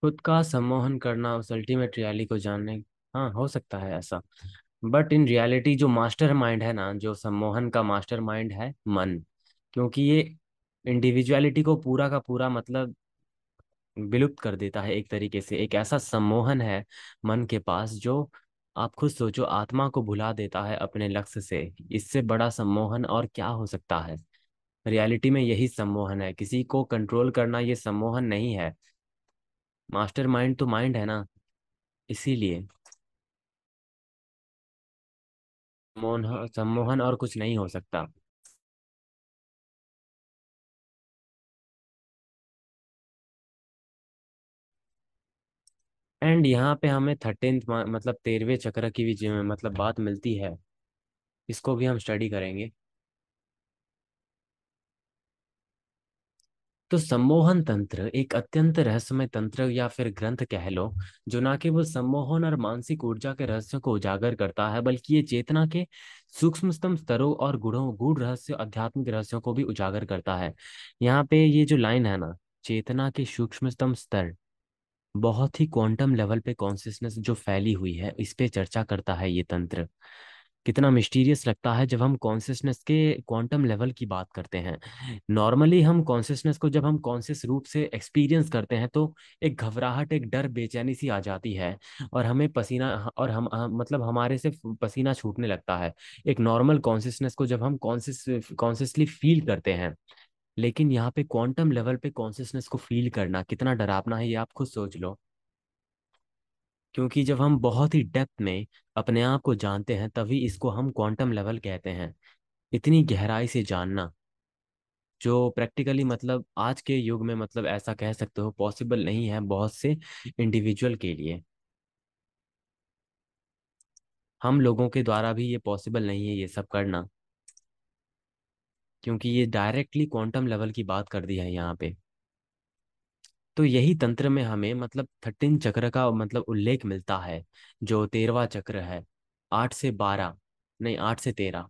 खुद का सम्मोहन करना उस अल्टीमेट रियलिटी को जानने। हाँ, हो सकता है ऐसा। बट इन रियलिटी जो मास्टर माइंड है ना, जो सम्मोहन का मास्टर माइंड है मन। क्योंकि ये इंडिविजुअलिटी को पूरा का पूरा मतलब विलुप्त कर देता है एक तरीके से। एक ऐसा सम्मोहन है मन के पास जो, आप खुद सोचो, आत्मा को भुला देता है अपने लक्ष्य से। इससे बड़ा सम्मोहन और क्या हो सकता है। रियलिटी में यही सम्मोहन है, किसी को कंट्रोल करना ये सम्मोहन नहीं है। मास्टर माइंड तो माइंड है ना, इसीलिए सम्मोहन सम्मोहन और कुछ नहीं हो सकता। एंड यहाँ पे हमें 13th मतलब 13वें चक्र की भी मतलब बात मिलती है। इसको भी हम स्टडी करेंगे। तो सम्मोहन तंत्र एक अत्यंत रहस्यमय तंत्र या फिर ग्रंथ कह लो, जो न केवल सम्मोहन और मानसिक ऊर्जा के रहस्यों को उजागर करता है, बल्कि ये चेतना के सूक्ष्मतम स्तरों और गुणों गूढ़ रहस्य आध्यात्मिक रहस्यों को भी उजागर करता है। यहाँ पे ये जो लाइन है ना, चेतना के सूक्ष्मतम स्तर, बहुत ही क्वांटम लेवल पे कॉन्शियसनेस जो फैली हुई है, इस पे चर्चा करता है ये तंत्र। कितना मिस्टीरियस लगता है जब हम कॉन्शियसनेस के क्वांटम लेवल की बात करते हैं। नॉर्मली हम कॉन्शियसनेस को जब हम कॉन्शियस रूप से एक्सपीरियंस करते हैं तो एक घबराहट, एक डर, बेचैनी सी आ जाती है। और हमें पसीना, और मतलब हमारे से पसीना छूटने लगता है। एक नॉर्मल कॉन्शियसनेस को जब हम कॉन्शियसली फील करते हैं। लेकिन यहाँ पे क्वांटम लेवल पे कॉन्शियसनेस को फील करना कितना डरावना है, ये आप खुद सोच लो। क्योंकि जब हम बहुत ही डेप्थ में अपने आप को जानते हैं, तभी इसको हम क्वांटम लेवल कहते हैं। इतनी गहराई से जानना, जो प्रैक्टिकली मतलब आज के युग में मतलब ऐसा कह सकते हो पॉसिबल नहीं है बहुत से इंडिविजुअल के लिए। हम लोगों के द्वारा भी ये पॉसिबल नहीं है ये सब करना। क्योंकि ये डायरेक्टली क्वांटम लेवल की बात कर दी है यहाँ पे। तो यही तंत्र में हमें मतलब 13 चक्र का मतलब उल्लेख मिलता है, जो 13वां चक्र है। 8 से 12, नहीं 8 से 13।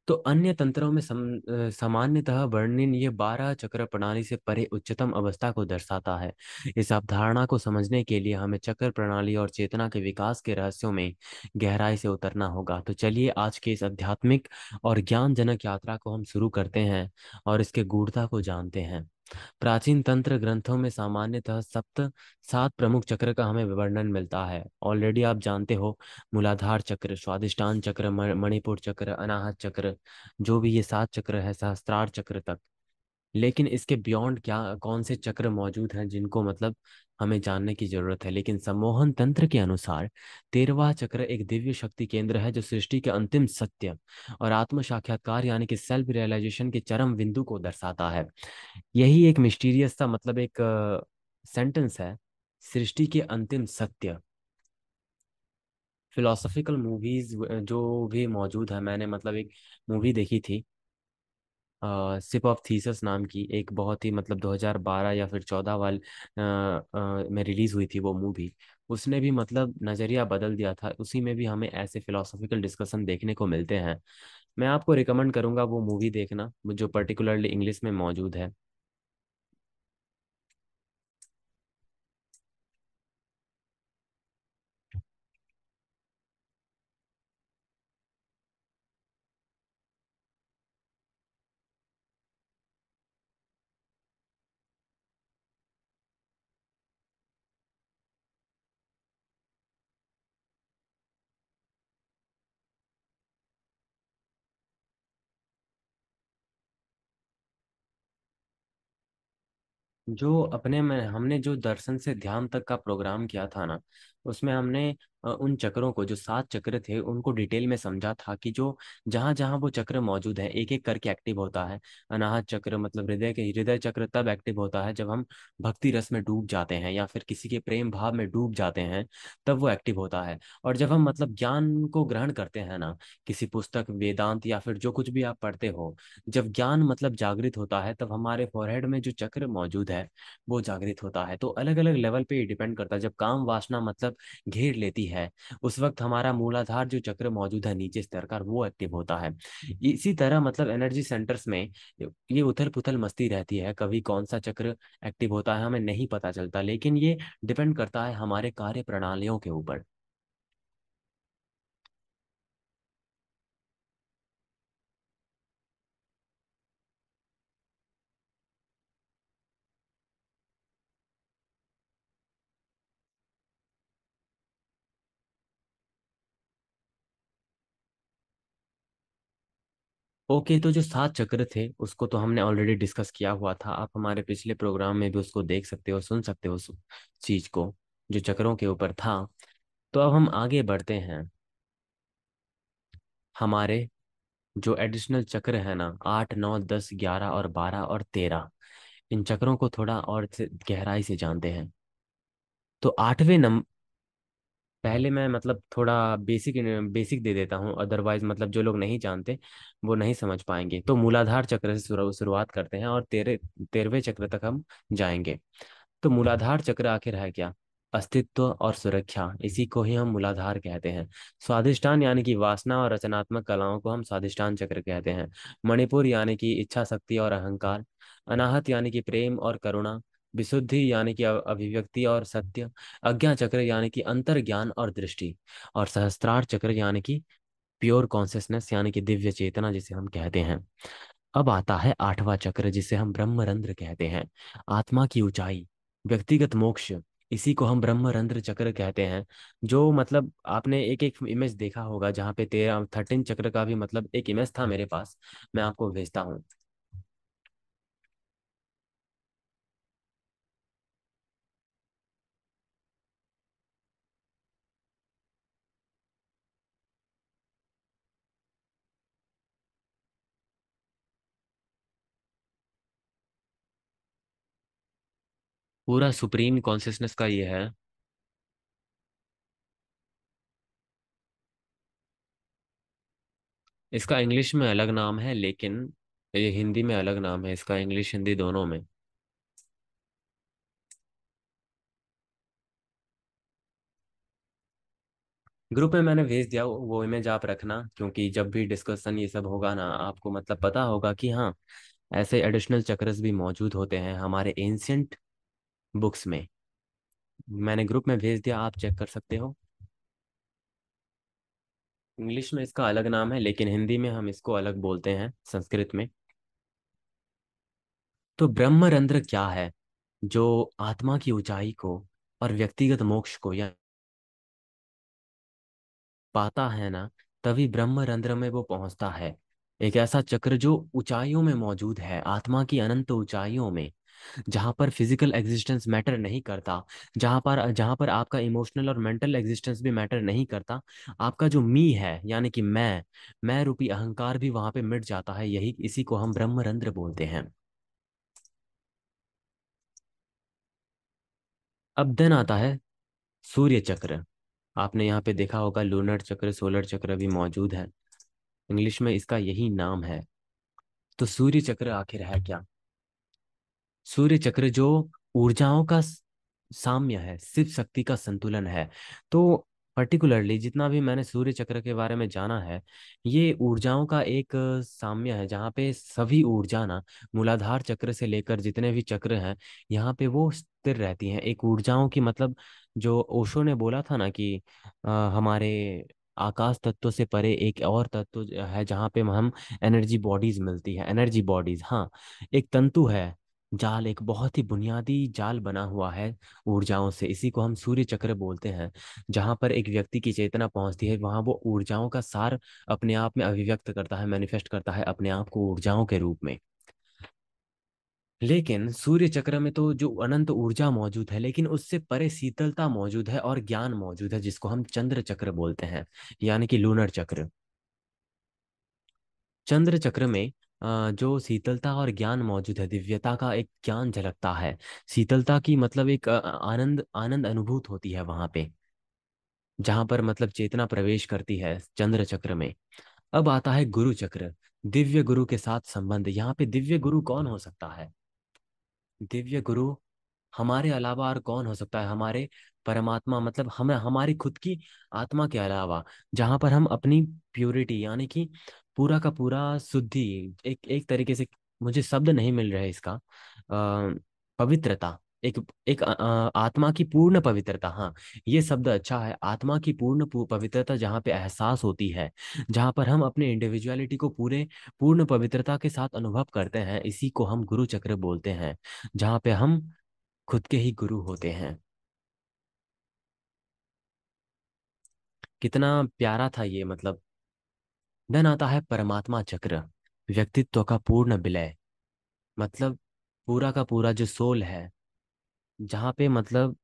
तो अन्य तंत्रों में सामान्यतः वर्णन ये 12 चक्र प्रणाली से परे उच्चतम अवस्था को दर्शाता है। इस अवधारणा को समझने के लिए हमें चक्र प्रणाली और चेतना के विकास के रहस्यों में गहराई से उतरना होगा। तो चलिए आज के इस आध्यात्मिक और ज्ञानजनक यात्रा को हम शुरू करते हैं और इसके गूढ़ता को जानते हैं। प्राचीन तंत्र ग्रंथों में सामान्यतः सप्त सात प्रमुख चक्र का हमें विवरण मिलता है। ऑलरेडी आप जानते हो, मूलाधार चक्र, स्वादिष्टान चक्र, मणिपुर चक्र, अनाहत चक्र, जो भी ये 7 चक्र है, सहस्त्रार चक्र तक। लेकिन इसके बियॉन्ड क्या कौन से चक्र मौजूद हैं जिनको मतलब हमें जानने की जरूरत है। लेकिन सम्मोहन तंत्र के अनुसार 13वां चक्र एक दिव्य शक्ति केंद्र है, जो सृष्टि के अंतिम सत्य और आत्म साक्षात्कार यानी कि सेल्फ रियलाइजेशन के चरम बिंदु को दर्शाता है। यही एक मिस्टीरियस सा मतलब एक सेंटेंस है, सृष्टि के अंतिम सत्य। फिलोसॉफिकल मूवीज जो भी मौजूद है, मैंने मतलब एक मूवी देखी थी, सिप ऑफ थीसस नाम की, एक बहुत ही मतलब 2012 या फिर 14 में रिलीज हुई थी वो मूवी। उसने भी मतलब नज़रिया बदल दिया था। उसी में भी हमें ऐसे फिलोसॉफिकल डिस्कशन देखने को मिलते हैं। मैं आपको रिकमेंड करूंगा वो मूवी देखना, जो पर्टिकुलरली इंग्लिश में मौजूद है। जो अपने में हमने जो दर्शन से ध्यान तक का प्रोग्राम किया था ना, उसमें हमने उन चक्रों को, जो 7 चक्र थे, उनको डिटेल में समझा था कि जो जहाँ जहाँ वो चक्र मौजूद है एक एक करके एक्टिव होता है। अनाहत चक्र मतलब हृदय चक्र तब एक्टिव होता है जब हम भक्ति रस में डूब जाते हैं या फिर किसी के प्रेम भाव में डूब जाते हैं, तब वो एक्टिव होता है। और जब हम मतलब ज्ञान को ग्रहण करते हैं ना, किसी पुस्तक, वेदांत या फिर जो कुछ भी आप पढ़ते हो, जब ज्ञान मतलब जागृत होता है, तब हमारे फोरहेड में जो चक्र मौजूद है वो जागृत होता है। तो अलग अलग लेवल पे डिपेंड करता है। जब काम वासना मतलब घेर लेती है, उस वक्त हमारा मूलाधार जो चक्र मौजूद है नीचे स्तर का, वो एक्टिव होता है। इसी तरह मतलब एनर्जी सेंटर्स में ये उथल पुथल मस्ती रहती है, कभी कौन सा चक्र एक्टिव होता है हमें नहीं पता चलता, लेकिन ये डिपेंड करता है हमारे कार्य प्रणालियों के ऊपर। ओके, तो जो 7 चक्र थे उसको तो हमने ऑलरेडी डिस्कस किया हुआ था, आप हमारे पिछले प्रोग्राम में भी उसको देख सकते हो, सुन सकते हो उस चीज को जो चक्रों के ऊपर था। तो अब हम आगे बढ़ते हैं। हमारे जो एडिशनल चक्र है ना, 8, 9, 10, 11 और 12 और 13, इन चक्रों को थोड़ा और से गहराई से जानते हैं। तो आठवें नंबर, पहले मैं मतलब थोड़ा बेसिक बेसिक दे देता हूँ, अदरवाइज मतलब जो लोग नहीं जानते वो नहीं समझ पाएंगे। तो मूलाधार चक्र से शुरुआत करते हैं और 13वें चक्र तक हम जाएंगे। तो मूलाधार चक्र आखिर है क्या? अस्तित्व और सुरक्षा, इसी को ही हम मूलाधार कहते हैं। स्वादिष्टान यानी कि वासना और रचनात्मक कलाओं को हम स्वादिष्टान चक्र कहते हैं। मणिपुर यानी कि इच्छा शक्ति और अहंकार। अनाहत यानी कि प्रेम और करुणा। विशुद्धि यानी कि अभिव्यक्ति और सत्य। अज्ञा चक्र यानी कि अंतर्ज्ञान और दृष्टि। और सहस्त्रार चक्र यानी कि प्योर कॉन्शियसनेस यानी कि दिव्य चेतना जिसे हम कहते हैं। अब आता है 8वां चक्र जिसे हम ब्रह्मरंध्र कहते हैं। आत्मा की ऊंचाई, व्यक्तिगत मोक्ष, इसी को हम ब्रह्मरंध्र चक्र कहते हैं। जो मतलब आपने एक एक इमेज देखा होगा जहाँ पे 13 चक्र का भी मतलब एक इमेज था मेरे पास, मैं आपको भेजता हूँ। पूरा सुप्रीम कॉन्शियसनेस का ये है। इसका इंग्लिश में अलग नाम है, लेकिन ये हिंदी में अलग नाम है इसका, इंग्लिश हिंदी दोनों में। ग्रुप में मैंने भेज दिया, वो इमेज आप रखना, क्योंकि जब भी डिस्कशन ये सब होगा ना आपको मतलब पता होगा कि हाँ, ऐसे एडिशनल चक्रस भी मौजूद होते हैं हमारे एंशियंट बुक्स में। मैंने ग्रुप में भेज दिया, आप चेक कर सकते हो। इंग्लिश में इसका अलग नाम है, लेकिन हिंदी में हम इसको अलग बोलते हैं संस्कृत में। तो ब्रह्मरंध्र क्या है? जो आत्मा की ऊंचाई को और व्यक्तिगत मोक्ष को या पाता है ना, तभी ब्रह्मरंध्र में वो पहुंचता है। एक ऐसा चक्र जो ऊंचाइयों में मौजूद है, आत्मा की अनंत ऊंचाइयों में, जहां पर फिजिकल एग्जिस्टेंस मैटर नहीं करता, जहां पर आपका इमोशनल और मेंटल एग्जिस्टेंस भी मैटर नहीं करता। आपका जो मी है यानी कि मैं रूपी अहंकार भी वहां पे मिट जाता है, यही इसी को हम ब्रह्मरंध्र बोलते हैं। अब देन आता है सूर्य चक्र। आपने यहाँ पे देखा होगा लूनर चक्र, सोलर चक्र भी मौजूद है, इंग्लिश में इसका यही नाम है। तो सूर्य चक्र आखिर है क्या? सूर्य चक्र जो ऊर्जाओं का साम्य है, शिव शक्ति का संतुलन है। तो पर्टिकुलरली जितना भी मैंने सूर्य चक्र के बारे में जाना है, ये ऊर्जाओं का एक साम्य है, जहाँ पे सभी ऊर्जा ना, मूलाधार चक्र से लेकर जितने भी चक्र हैं, यहाँ पे वो स्थिर रहती हैं। एक ऊर्जाओं की मतलब, जो ओशो ने बोला था ना कि हमारे आकाश तत्व से परे एक और तत्व है जहाँ पे हम एनर्जी बॉडीज मिलती है, एनर्जी बॉडीज, हाँ। एक तंतु है, जाल, एक बहुत ही बुनियादी जाल बना हुआ है ऊर्जाओं से, इसी को हम सूर्य चक्र बोलते हैं। जहां पर एक व्यक्ति की चेतना पहुंचती है, वहां वो ऊर्जाओं का सार अपने आप में अभिव्यक्त करता है, मैनिफेस्ट करता है अपने आप को ऊर्जाओं के रूप में। लेकिन सूर्य चक्र में तो जो अनंत ऊर्जा मौजूद है, लेकिन उससे परे शीतलता मौजूद है और ज्ञान मौजूद है, जिसको हम चंद्र चक्र बोलते हैं, यानी कि लूनर चक्र। चंद्र चक्र में जो शीतलता और ज्ञान मौजूद है, दिव्यता का एक ज्ञान झलकता है। शीतलता की मतलब एक आनंद आनंद अनुभूत होती है वहां पे, जहां पर मतलब चेतना प्रवेश करती है चंद्र चक्र में। अब आता है गुरु चक्र, दिव्य गुरु के साथ संबंध। यहाँ पे दिव्य गुरु कौन हो सकता है? दिव्य गुरु हमारे अलावा और कौन हो सकता है? हमारे परमात्मा, मतलब हम हमारी खुद की आत्मा के अलावा, जहाँ पर हम अपनी प्योरिटी यानी कि पूरा का पूरा शुद्धि, एक एक तरीके से, मुझे शब्द नहीं मिल रहे इसका, पवित्रता, एक एक आत्मा की पूर्ण पवित्रता, हाँ, ये शब्द अच्छा है। आत्मा की पूर्ण पवित्रता जहाँ पे एहसास होती है, जहाँ पर हम अपने इंडिविजुअलिटी को पूरे पूर्ण पवित्रता के साथ अनुभव करते हैं, इसी को हम गुरु चक्र बोलते हैं, जहाँ पे हम खुद के ही गुरु होते हैं। कितना प्यारा था ये, मतलब। देन आता है परमात्मा चक्र, व्यक्तित्व का पूर्ण विलय, मतलब पूरा का पूरा जो सोल है, जहाँ पे मतलब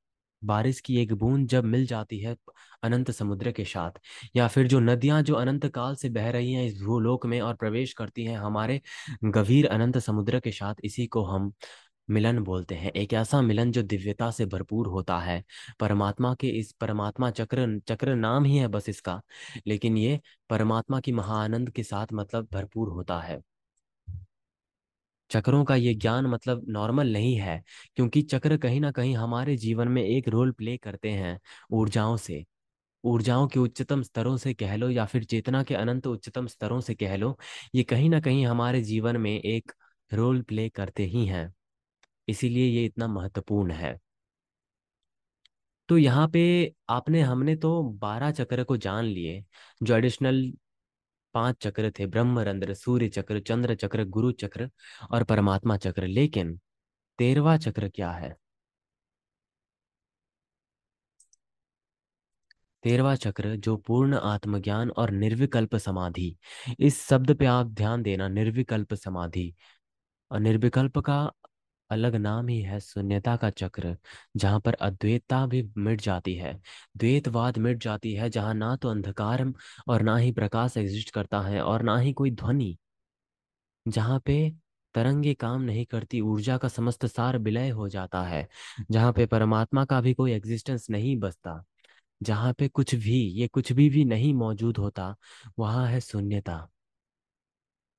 बारिश की एक बूंद जब मिल जाती है अनंत समुद्र के साथ, या फिर जो नदियां जो अनंत काल से बह रही हैं इस भूलोक में और प्रवेश करती हैं हमारे गंभीर अनंत समुद्र के साथ, इसी को हम मिलन बोलते हैं। एक ऐसा मिलन जो दिव्यता से भरपूर होता है। परमात्मा के इस परमात्मा चक्र, चक्र नाम ही है बस इसका, लेकिन ये परमात्मा की महाआनंद के साथ मतलब भरपूर होता है। चक्रों का ये ज्ञान मतलब नॉर्मल नहीं है, क्योंकि चक्र कहीं ना कहीं हमारे जीवन में एक रोल प्ले करते हैं ऊर्जाओं से, ऊर्जाओं के उच्चतम स्तरों से कह लो, या फिर चेतना के अनंत उच्चतम स्तरों से कह लो, ये कहीं ना कहीं हमारे जीवन में एक रोल प्ले करते ही हैं। इसीलिए ये इतना महत्वपूर्ण है। तो यहाँ पे आपने हमने तो 12 चक्र को जान लिए, जो एडिशनल 5 चक्र थे, ब्रह्मरंध्र, सूर्य चक्र, चंद्र चक्र, गुरु चक्र और परमात्मा चक्र, लेकिन 13वां चक्र क्या है? 13वां चक्र जो पूर्ण आत्मज्ञान और निर्विकल्प समाधि, इस शब्द पे आप ध्यान देना, निर्विकल्प समाधि। और निर्विकल्प का अलग नाम ही है शून्यता का चक्र, जहाँ पर अद्वैतता भी मिट जाती है, द्वैतवाद मिट जाती है, जहाँ ना तो अंधकार और ना ही प्रकाश एग्जिस्ट करता है और ना ही कोई ध्वनि, जहाँ पे तरंगे काम नहीं करती, ऊर्जा का समस्त सार विलय हो जाता है, जहाँ पे परमात्मा का भी कोई एग्जिस्टेंस नहीं बचता, जहाँ पे कुछ भी, ये कुछ भी नहीं मौजूद होता, वहाँ है शून्यता।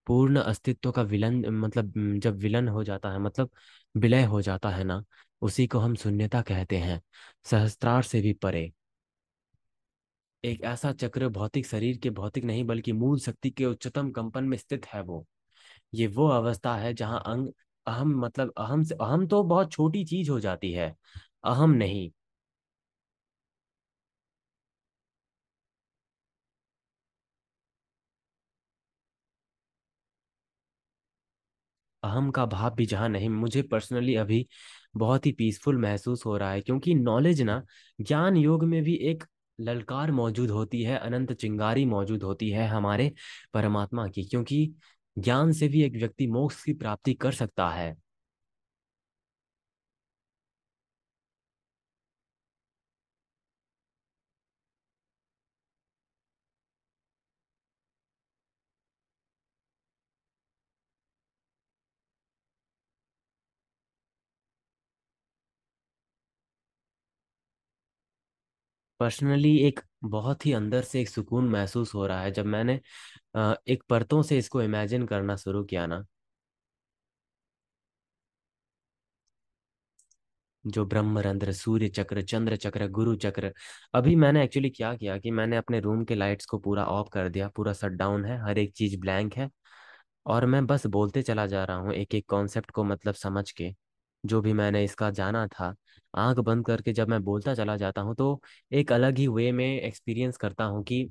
पूर्ण अस्तित्व का विलन, मतलब जब विलन हो जाता है, मतलब विलय हो जाता है ना, उसी को हम शून्यता कहते हैं, सहस्त्रार से भी परे। एक ऐसा चक्र भौतिक शरीर के, भौतिक नहीं बल्कि मूल शक्ति के उच्चतम कंपन में स्थित है वो। ये वो अवस्था है जहाँ अंग, अहम, मतलब अहम से अहम तो बहुत छोटी चीज हो जाती है, अहम नहीं। अहम का भाव भी जहाँ नहीं, मुझे पर्सनली अभी बहुत ही पीसफुल महसूस हो रहा है, क्योंकि नॉलेज ना, ज्ञान योग में भी एक ललकार मौजूद होती है, अनंत चिंगारी मौजूद होती है हमारे परमात्मा की, क्योंकि ज्ञान से भी एक व्यक्ति मोक्ष की प्राप्ति कर सकता है। पर्सनली एक बहुत ही अंदर से एक सुकून महसूस हो रहा है जब मैंने एक परतों से इसको इमेजिन करना शुरू किया ना, जो ब्रह्मरंध्र, सूर्य चक्र, चंद्र चक्र, गुरु चक्र। अभी मैंने एक्चुअली क्या किया कि मैंने अपने रूम के लाइट्स को पूरा ऑफ कर दिया, पूरा शट डाउन है, हर एक चीज ब्लैंक है, और मैं बस बोलते चला जा रहा हूँ एक एक कॉन्सेप्ट को मतलब समझ के, जो भी मैंने इसका जाना था। आंख बंद करके जब मैं बोलता चला जाता हूँ तो एक अलग ही वे में एक्सपीरियंस करता हूँ कि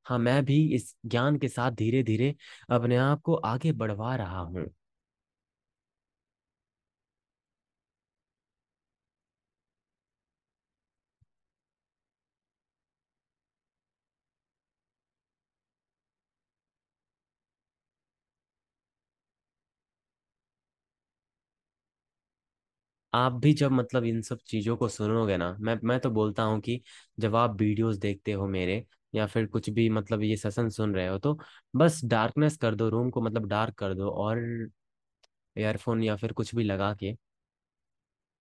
हाँ, मैं भी इस ज्ञान के साथ धीरे धीरे अपने आप को आगे बढ़वा रहा हूँ। आप भी जब मतलब इन सब चीज़ों को सुनोगे ना, मैं तो बोलता हूँ कि जब आप वीडियोस देखते हो मेरे, या फिर कुछ भी मतलब ये सेशन सुन रहे हो, तो बस डार्कनेस कर दो, रूम को मतलब डार्क कर दो, और ईयरफोन या फिर कुछ भी लगा के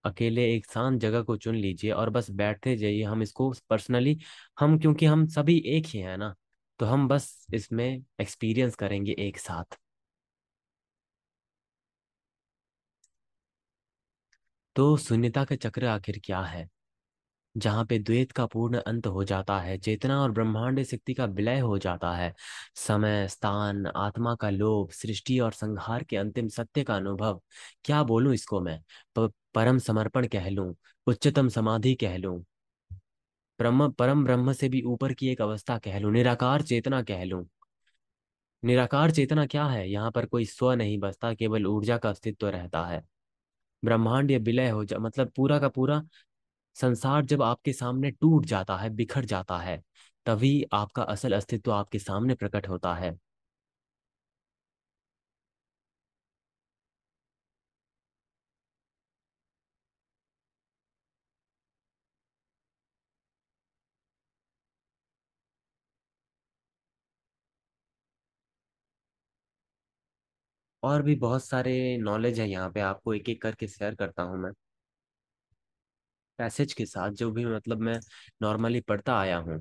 अकेले एक शांत जगह को चुन लीजिए और बस बैठते जाइए। हम इसको पर्सनली, हम क्योंकि हम सभी एक ही हैं ना, तो हम बस इसमें एक्सपीरियंस करेंगे एक साथ। तो शून्यता का चक्र आखिर क्या है? जहाँ पे द्वैत का पूर्ण अंत हो जाता है, चेतना और ब्रह्मांड शक्ति का विलय हो जाता है, समय स्थान आत्मा का लोभ, सृष्टि और संहार के अंतिम सत्य का अनुभव। क्या बोलूं इसको मैं? परम समर्पण कह लूं, उच्चतम समाधि कह लूं, ब्रह्म परम ब्रह्म से भी ऊपर की एक अवस्था कह लूं, निराकार चेतना कह लूं। निराकार चेतना क्या है? यहाँ पर कोई स्व नहीं बसता, केवल ऊर्जा का अस्तित्व रहता है। ब्रह्मांड ये विलय हो जा मतलब पूरा का पूरा संसार जब आपके सामने टूट जाता है, बिखर जाता है, तभी आपका असल अस्तित्व आपके सामने प्रकट होता है। और भी बहुत सारे नॉलेज है यहाँ पे, आपको एक एक करके शेयर करता हूँ मैं, पैसेज के साथ, जो भी मतलब मैं नॉर्मली पढ़ता आया हूँ।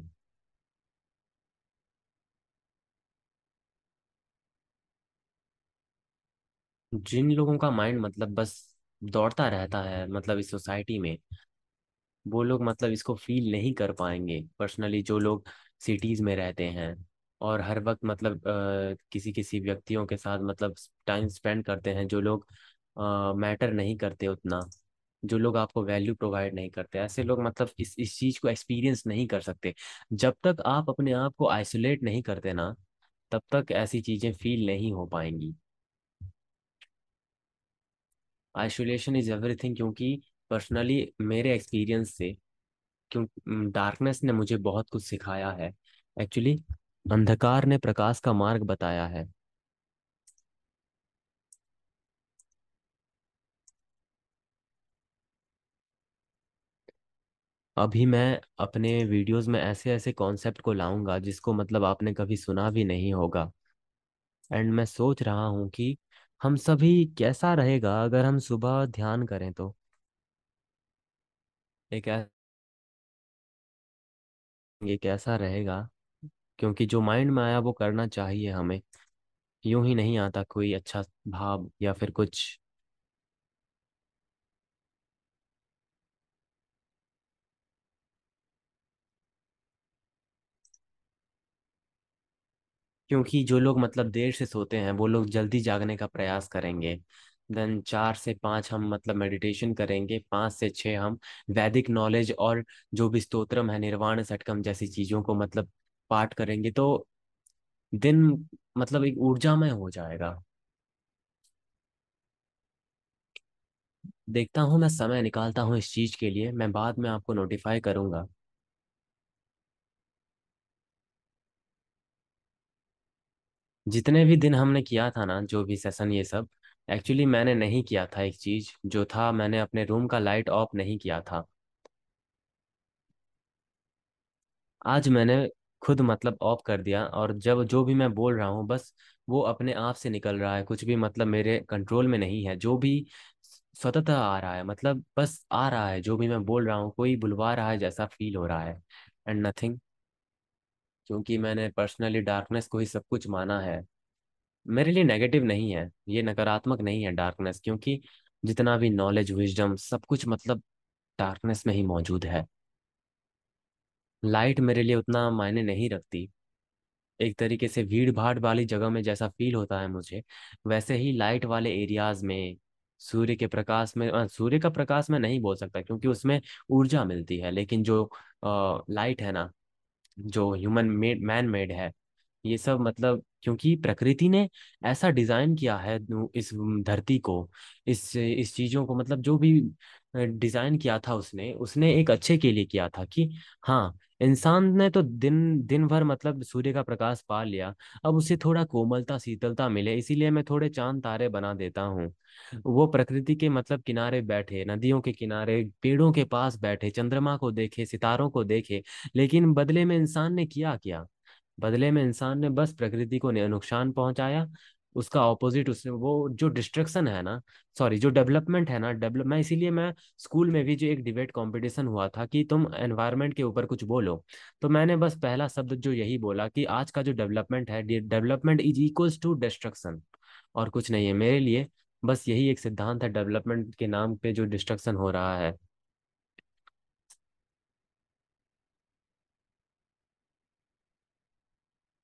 जिन लोगों का माइंड मतलब बस दौड़ता रहता है मतलब इस सोसाइटी में, वो लोग मतलब इसको फील नहीं कर पाएंगे। पर्सनली जो लोग सिटीज में रहते हैं और हर वक्त मतलब किसी किसी व्यक्तियों के साथ मतलब टाइम स्पेंड करते हैं, जो लोग मैटर नहीं करते उतना, जो लोग आपको वैल्यू प्रोवाइड नहीं करते, ऐसे लोग मतलब इस चीज को एक्सपीरियंस नहीं कर सकते। जब तक आप अपने आप को आइसोलेट नहीं करते ना, तब तक ऐसी चीजें फील नहीं हो पाएंगी। आइसोलेशन इज एवरीथिंग, क्योंकि पर्सनली मेरे एक्सपीरियंस से, क्यों डार्कनेस ने मुझे बहुत कुछ सिखाया है। एक्चुअली अंधकार ने प्रकाश का मार्ग बताया है। अभी मैं अपने वीडियोस में ऐसे ऐसे कॉन्सेप्ट को लाऊंगा जिसको मतलब आपने कभी सुना भी नहीं होगा। एंड मैं सोच रहा हूँ कि हम सभी कैसा रहेगा अगर हम सुबह ध्यान करें तो। एक ये कैसा रहेगा? क्योंकि जो माइंड में आया वो करना चाहिए हमें, यूं ही नहीं आता कोई अच्छा भाव या फिर कुछ। क्योंकि जो लोग मतलब देर से सोते हैं वो लोग जल्दी जागने का प्रयास करेंगे। देन 4 से 5 हम मतलब मेडिटेशन करेंगे, 5 से 6 हम वैदिक नॉलेज और जो भी स्तोत्रम है, निर्वाण षटकम जैसी चीजों को मतलब पाठ करेंगे, तो दिन मतलब एक ऊर्जामय हो जाएगा। देखता हूँ, मैं समय निकालता हूँ इस चीज के लिए, मैं बाद में आपको नोटिफाई करूंगा। जितने भी दिन हमने किया था ना, जो भी सेशन ये सब, एक्चुअली मैंने नहीं किया था एक चीज जो था, मैंने अपने रूम का लाइट ऑफ नहीं किया था। आज मैंने खुद मतलब ऑफ कर दिया, और जब जो भी मैं बोल रहा हूँ बस वो अपने आप से निकल रहा है, कुछ भी मतलब मेरे कंट्रोल में नहीं है। जो भी स्वतः आ रहा है, मतलब बस आ रहा है, जो भी मैं बोल रहा हूँ कोई बुलवा रहा है जैसा फील हो रहा है, एंड नथिंग। क्योंकि मैंने पर्सनली डार्कनेस को ही सब कुछ माना है। मेरे लिए नेगेटिव नहीं है ये, नकारात्मक नहीं है डार्कनेस, क्योंकि जितना भी नॉलेज विजडम सब कुछ मतलब डार्कनेस में ही मौजूद है। लाइट मेरे लिए उतना मायने नहीं रखती। एक तरीके से भीड़ भाड़ वाली जगह में जैसा फील होता है मुझे, वैसे ही लाइट वाले एरियाज में, सूर्य के प्रकाश में, सूर्य का प्रकाश में नहीं बोल सकता क्योंकि उसमें ऊर्जा मिलती है, लेकिन जो लाइट है ना, जो ह्यूमन मेड मैन मेड है, ये सब मतलब क्योंकि प्रकृति ने ऐसा डिजाइन किया है इस धरती को, इस चीजों को मतलब जो भी डिजाइन किया था उसने उसने एक अच्छे के लिए किया था कि हाँ, इंसान ने तो दिन दिन भर मतलब सूर्य का प्रकाश पा लिया, अब उसे थोड़ा कोमलता शीतलता मिले, इसीलिए मैं थोड़े चांद तारे बना देता हूँ। वो प्रकृति के मतलब किनारे बैठे, नदियों के किनारे, पेड़ों के पास बैठे, चंद्रमा को देखे, सितारों को देखे। लेकिन बदले में इंसान ने किया क्या? बदले में इंसान ने बस प्रकृति को नुकसान पहुंचाया। उसका ऑपोजिट उसने वो जो डिस्ट्रक्शन है ना, सॉरी जो डेवलपमेंट है ना, डेवलप मैं इसीलिए मैं स्कूल में भी जो एक डिबेट कंपटीशन हुआ था कि तुम एनवायरनमेंट के ऊपर कुछ बोलो, तो मैंने बस पहला शब्द जो यही बोला कि आज का जो डेवलपमेंट है, development is equals to destruction, और कुछ नहीं है मेरे लिए। बस यही एक सिद्धांत है डेवलपमेंट के नाम पे जो डिस्ट्रक्शन हो रहा है।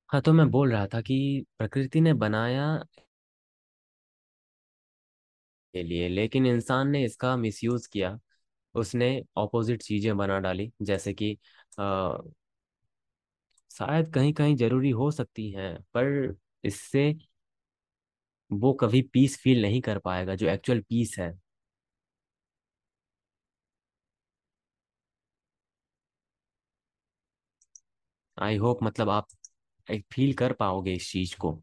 हाँ, तो मैं बोल रहा था कि प्रकृति ने बनाया के लिए, लेकिन इंसान ने इसका मिसयूज किया। उसने ऑपोजिट चीजें बना डाली, जैसे कि शायद कहीं कहीं जरूरी हो सकती हैं, पर इससे वो कभी पीस फील नहीं कर पाएगा जो एक्चुअल पीस है। आई होप मतलब आप एक फील कर पाओगे इस चीज को।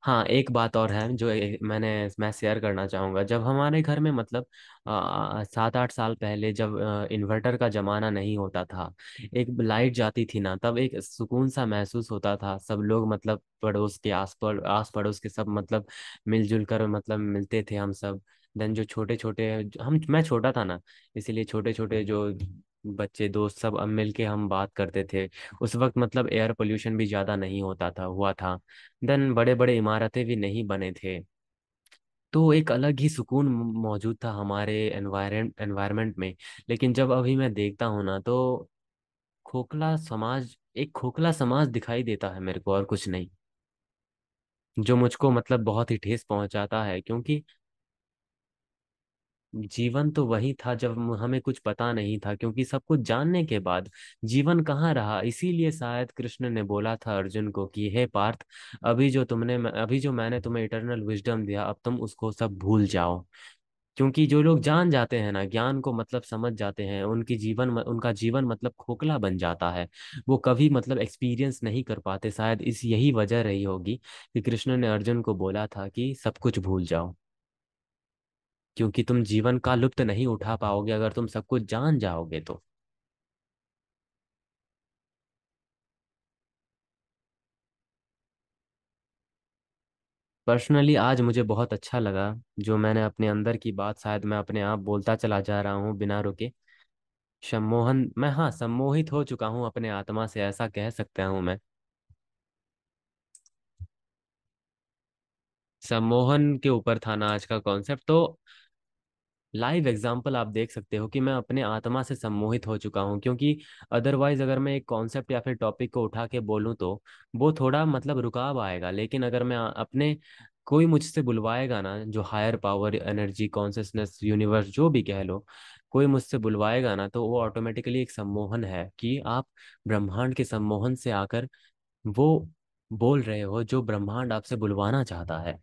हाँ, एक बात और है जो मैं शेयर करना चाहूँगा। जब हमारे घर में मतलब 7-8 साल पहले, जब इन्वर्टर का जमाना नहीं होता था, एक लाइट जाती थी ना, तब एक सुकून सा महसूस होता था। सब लोग मतलब पड़ोस के आस पड़ोस के सब मतलब मिलजुल कर मतलब मिलते थे हम सब। देन जो छोटे छोटे, हम मैं छोटा था ना, इसीलिए छोटे छोटे जो बच्चे दोस्त सब अब मिल के हम बात करते थे। उस वक्त मतलब एयर पोल्यूशन भी ज़्यादा नहीं होता था, हुआ था। देन बड़े बड़े इमारतें भी नहीं बने थे। तो एक अलग ही सुकून मौजूद था हमारे एनवायरनमेंट में। लेकिन जब अभी मैं देखता हूँ ना, तो खोखला समाज दिखाई देता है मेरे को, और कुछ नहीं। जो मुझको मतलब बहुत ही ठेस पहुंचाता है, क्योंकि जीवन तो वही था जब हमें कुछ पता नहीं था, क्योंकि सब कुछ जानने के बाद जीवन कहाँ रहा। इसीलिए शायद कृष्ण ने बोला था अर्जुन को कि हे पार्थ, अभी जो मैंने तुम्हें इटर्नल विजडम दिया, अब तुम उसको सब भूल जाओ। क्योंकि जो लोग जान जाते हैं ना, ज्ञान को मतलब समझ जाते हैं, उनका जीवन मतलब खोखला बन जाता है। वो कभी मतलब एक्सपीरियंस नहीं कर पाते। शायद इस यही वजह रही होगी कि कृष्ण ने अर्जुन को बोला था कि सब कुछ भूल जाओ। क्योंकि तुम जीवन का लुत्फ नहीं उठा पाओगे अगर तुम सब कुछ जान जाओगे तो। पर्सनली आज मुझे बहुत अच्छा लगा, जो मैंने अपने अंदर की बात शायद मैं अपने आप बोलता चला जा रहा हूँ बिना रुके। सम्मोहन मैं, हाँ, सम्मोहित हो चुका हूँ अपने आत्मा से, ऐसा कह सकता हूँ मैं। सम्मोहन के ऊपर था ना आज का कॉन्सेप्ट, तो लाइव एग्जाम्पल आप देख सकते हो कि मैं अपने आत्मा से सम्मोहित हो चुका हूँ। क्योंकि अदरवाइज अगर मैं एक कॉन्सेप्ट या फिर टॉपिक को उठा के बोलूँ तो वो थोड़ा मतलब रुकाव आएगा। लेकिन अगर मैं अपने कोई मुझसे बुलवाएगा ना, जो higher power, energy, consciousness, universe, जो भी कह लो, कोई मुझसे बुलवाएगा ना, तो वो ऑटोमेटिकली एक सम्मोहन है कि आप ब्रह्मांड के सम्मोहन से आकर वो बोल रहे हो जो ब्रह्मांड आपसे बुलवाना चाहता है।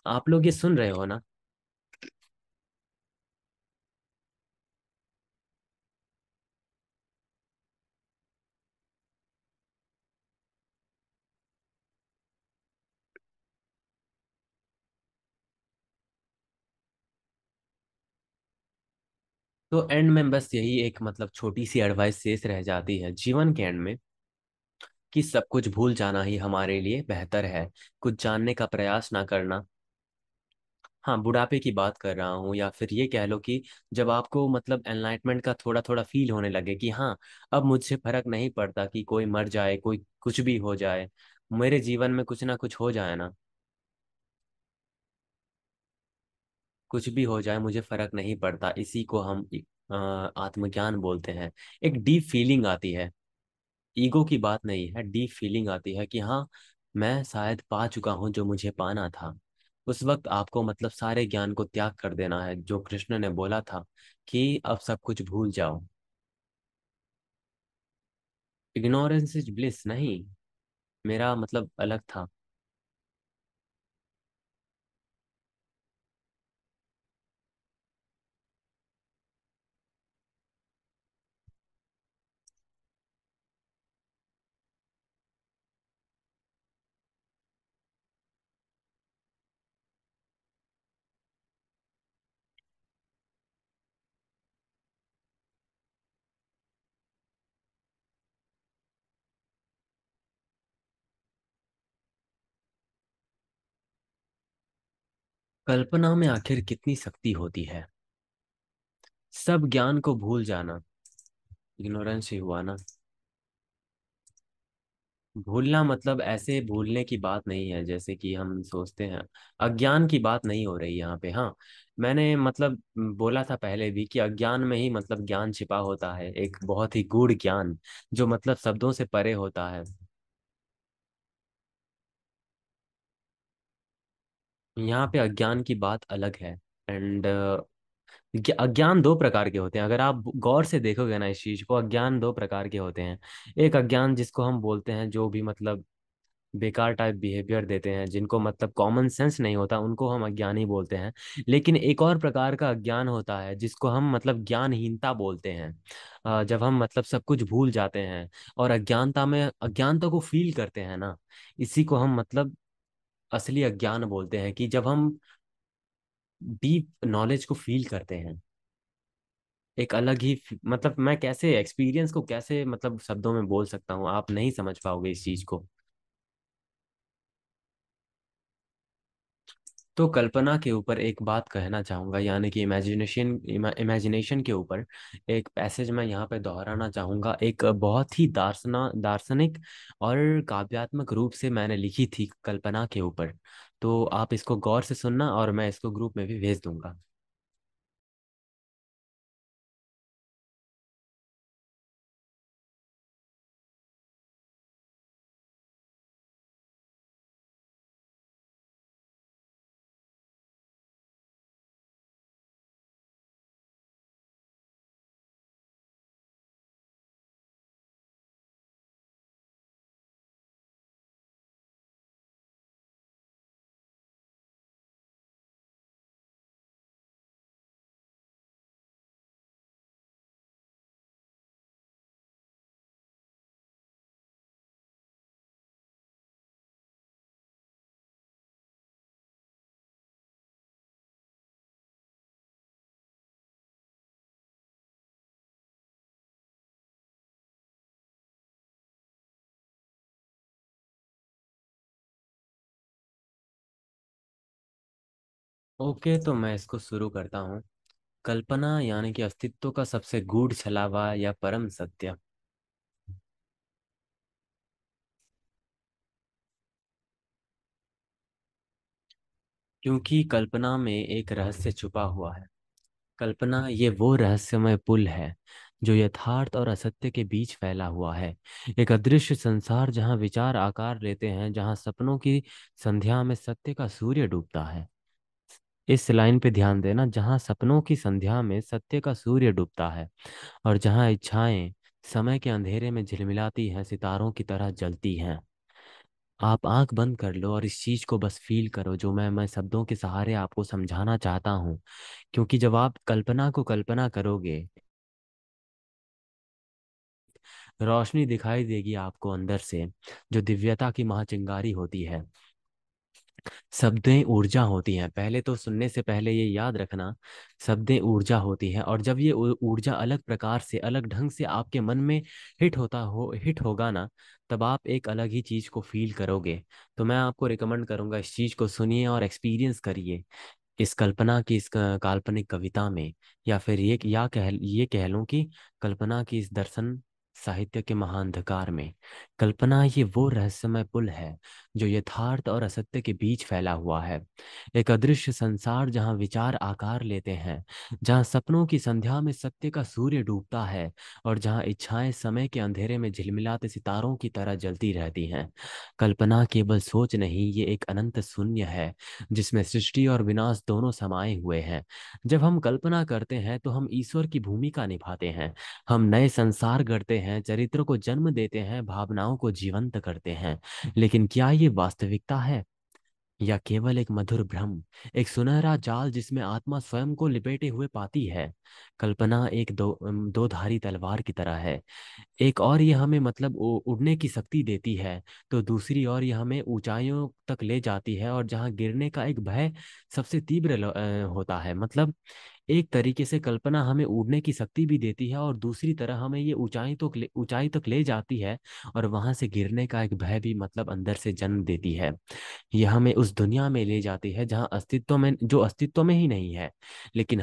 आप लोग ये सुन रहे हो ना? तो एंड में बस यही एक मतलब छोटी सी एडवाइस शेष रह जाती है जीवन के एंड में, कि सब कुछ भूल जाना ही हमारे लिए बेहतर है। कुछ जानने का प्रयास ना करना। हाँ, बुढ़ापे की बात कर रहा हूँ, या फिर ये कह लो कि जब आपको मतलब एनलाइटमेंट का थोड़ा थोड़ा फील होने लगे कि हाँ, अब मुझसे फर्क नहीं पड़ता कि कोई मर जाए, कोई कुछ भी हो जाए, मेरे जीवन में कुछ ना कुछ हो जाए ना, कुछ भी हो जाए मुझे फर्क नहीं पड़ता। इसी को हम आत्मज्ञान बोलते हैं। एक डीप फीलिंग आती है, ईगो की बात नहीं है, डीप फीलिंग आती है कि हाँ, मैं शायद पा चुका हूँ जो मुझे पाना था। उस वक्त आपको मतलब सारे ज्ञान को त्याग कर देना है, जो कृष्ण ने बोला था कि अब सब कुछ भूल जाओ। इग्नोरेंस इज ब्लिस नहीं, मेरा मतलब अलग था। कल्पना में आखिर कितनी शक्ति होती है? सब ज्ञान को भूल जाना इग्नोरेंस ही हुआ ना। भूलना मतलब ऐसे भूलने की बात नहीं है जैसे कि हम सोचते हैं। अज्ञान की बात नहीं हो रही यहाँ पे। हाँ, मैंने मतलब बोला था पहले भी कि अज्ञान में ही मतलब ज्ञान छिपा होता है, एक बहुत ही गूढ़ ज्ञान जो मतलब शब्दों से परे होता है। यहाँ पे अज्ञान की बात अलग है। एंड अज्ञान दो प्रकार के होते हैं। अगर आप गौर से देखोगे ना इस चीज को, अज्ञान दो प्रकार के होते हैं। एक अज्ञान जिसको हम बोलते हैं जो भी मतलब बेकार टाइप बिहेवियर देते हैं, जिनको मतलब कॉमन सेंस नहीं होता, उनको हम अज्ञानी बोलते हैं। लेकिन एक और प्रकार का अज्ञान होता है जिसको हम मतलब ज्ञानहीनता बोलते हैं। जब हम मतलब सब कुछ भूल जाते हैं और अज्ञानता में अज्ञानता को फील करते हैं ना, इसी को हम मतलब असली अज्ञान बोलते हैं। कि जब हम डीप नॉलेज को फील करते हैं, एक अलग ही मतलब मैं कैसे एक्सपीरियंस को कैसे मतलब शब्दों में बोल सकता हूँ, आप नहीं समझ पाओगे इस चीज को। तो कल्पना के ऊपर एक बात कहना चाहूंगा, यानी कि इमेजिनेशन के ऊपर एक पैसेज मैं यहाँ पे दोहराना चाहूंगा। एक बहुत ही दार्शनिक और काव्यात्मक रूप से मैंने लिखी थी कल्पना के ऊपर। तो आप इसको गौर से सुनना और मैं इसको ग्रुप में भी भेज दूंगा। ओके, तो मैं इसको शुरू करता हूँ। कल्पना यानी कि अस्तित्व का सबसे गूढ़ छलावा या परम सत्य। क्योंकि कल्पना में एक रहस्य छुपा हुआ है। कल्पना ये वो रहस्यमय पुल है जो यथार्थ और असत्य के बीच फैला हुआ है। एक अदृश्य संसार जहाँ विचार आकार लेते हैं, जहाँ सपनों की संध्या में सत्य का सूर्य डूबता है। इस लाइन पे ध्यान देना, जहाँ सपनों की संध्या में सत्य का सूर्य डूबता है और जहाँ इच्छाएं समय के अंधेरे में झिलमिलाती हैं, सितारों की तरह जलती हैं। आप आंख बंद कर लो और इस चीज को बस फील करो जो मैं शब्दों के सहारे आपको समझाना चाहता हूँ। क्योंकि जब आप कल्पना को कल्पना करोगे, रोशनी दिखाई देगी आपको अंदर से, जो दिव्यता की महाचिंगारी होती है। शब्दें ऊर्जा होती हैं। पहले तो सुनने से पहले ये याद रखना, शब्दें ऊर्जा होती हैं। और जब ये ऊर्जा अलग प्रकार से अलग ढंग से आपके मन में हिट होगा ना, तब आप एक अलग ही चीज को फील करोगे। तो मैं आपको रिकमेंड करूंगा, इस चीज को सुनिए और एक्सपीरियंस करिए। इस कल्पना की इस काल्पनिक कविता में, या फिर ये कह लूं कि कल्पना की इस दर्शन साहित्य के महाअंधकार में, कल्पना ये वो रहस्यमय पुल है जो यथार्थ और असत्य के बीच फैला हुआ है। एक अदृश्य संसार जहाँ विचार आकार लेते हैं, जहाँ सपनों की संध्या में सत्य का सूर्य डूबता है और जहाँ इच्छाएं समय के अंधेरे में झिलमिलाते सितारों की तरह जलती रहती हैं। कल्पना केवल सोच नहीं, ये एक अनंत शून्य है जिसमें सृष्टि और विनाश दोनों समाये हुए हैं। जब हम कल्पना करते हैं तो हम ईश्वर की भूमिका निभाते हैं। हम नए संसार गढ़ते हैं, चरित्र को जन्म देते हैं, भावनाओं को जीवंत करते हैं। लेकिन क्या ये वास्तविकता है या केवल एक मधुर भ्रम, एक सुनहरा जाल जिसमें आत्मा स्वयं को लिपेटे हुए पाती है? कल्पना एक दो धारी तलवार की तरह है। एक और ये हमें मतलब उड़ने की शक्ति देती है, तो दूसरी ओर ये हमें ऊंचाइयों तक ले जाती है और जहाँ गिरने का एक भय सबसे तीव्र होता है। मतलब एक तरीके से कल्पना हमें उड़ने की शक्ति भी देती है और दूसरी तरह हमें ये ऊंचाई तक ले जाती है और वहां से गिरने का एक भय भी मतलब अंदर से जन्म देती है। यह हमें उस दुनिया में ले जाती है जहाँ अस्तित्व में ही नहीं है, लेकिन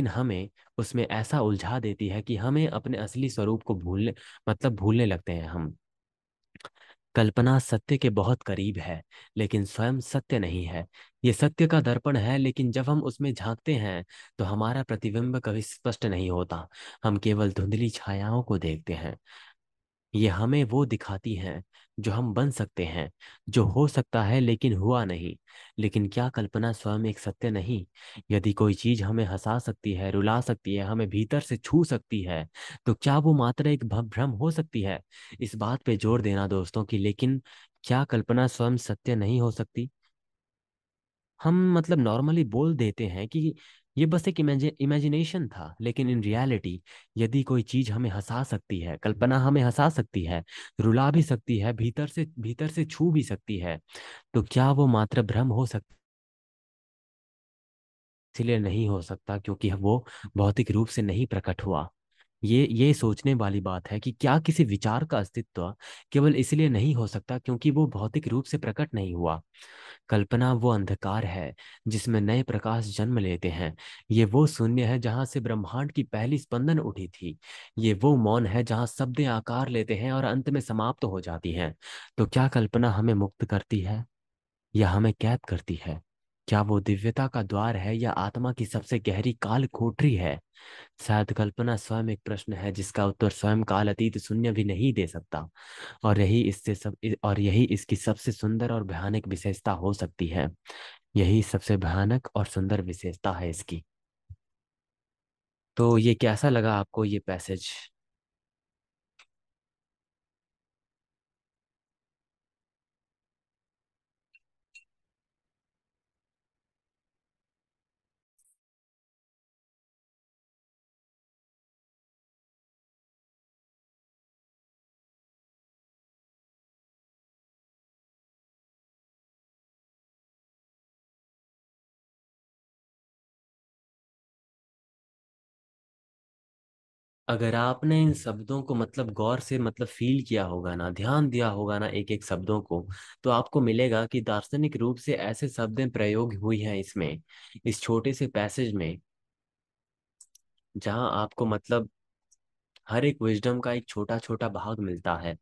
हमें उसमें ऐसा उलझा देती है कि हमें अपने असली स्वरूप को भूलने लगते हैं हम। कल्पना सत्य के बहुत करीब है, लेकिन स्वयं सत्य नहीं है। ये सत्य का दर्पण है, लेकिन जब हम उसमें झांकते हैं तो हमारा प्रतिबिंब कभी स्पष्ट नहीं होता। हम केवल धुंधली छायाओं को देखते हैं। ये हमें वो दिखाती हैं जो हम बन सकते हैं, जो हो सकता है लेकिन हुआ नहीं। लेकिन क्या कल्पना स्वयं एक सत्य नहीं? यदि कोई चीज हमें हंसा सकती है, रुला सकती है, हमें भीतर से छू सकती है, तो क्या वो मात्र एक भ्रम हो सकती है? इस बात पे जोर देना दोस्तों की, लेकिन क्या कल्पना स्वयं सत्य नहीं हो सकती? हम मतलब नॉर्मली बोल देते हैं कि ये बस एक इमेजिनेशन था, लेकिन इन रियलिटी यदि कोई चीज हमें हंसा सकती है, कल्पना हमें हंसा सकती है, रुला भी सकती है, भीतर से छू भी सकती है, तो क्या वो मात्र भ्रम हो सकता? इसलिए नहीं हो सकता क्योंकि वो भौतिक रूप से नहीं प्रकट हुआ। ये सोचने वाली बात है कि क्या किसी विचार का अस्तित्व केवल इसलिए नहीं हो सकता क्योंकि वो भौतिक रूप से प्रकट नहीं हुआ। कल्पना वो अंधकार है जिसमें नए प्रकाश जन्म लेते हैं। ये वो शून्य है जहां से ब्रह्मांड की पहली स्पंदन उठी थी। ये वो मौन है जहां शब्दें आकार लेते हैं और अंत में समाप्त हो जाती हैं। तो क्या कल्पना हमें मुक्त करती है या हमें कैद करती है? क्या वो दिव्यता का द्वार है या आत्मा की सबसे गहरी काल कोठरी है? शायद कल्पना स्वयं एक प्रश्न है जिसका उत्तर स्वयं काल अतीत शून्य भी नहीं दे सकता। और यही इसकी सबसे सुंदर और भयानक विशेषता हो सकती है। यही सबसे भयानक और सुंदर विशेषता है इसकी। तो ये कैसा लगा आपको ये पैसेज? अगर आपने इन शब्दों को मतलब गौर से मतलब फील किया होगा ना, ध्यान दिया होगा ना एक एक शब्दों को, तो आपको मिलेगा कि दार्शनिक रूप से ऐसे शब्दें प्रयोग हुई हैं इसमें, इस छोटे से पैसेज में, जहां आपको मतलब हर एक विजडम का एक छोटा छोटा भाग मिलता है।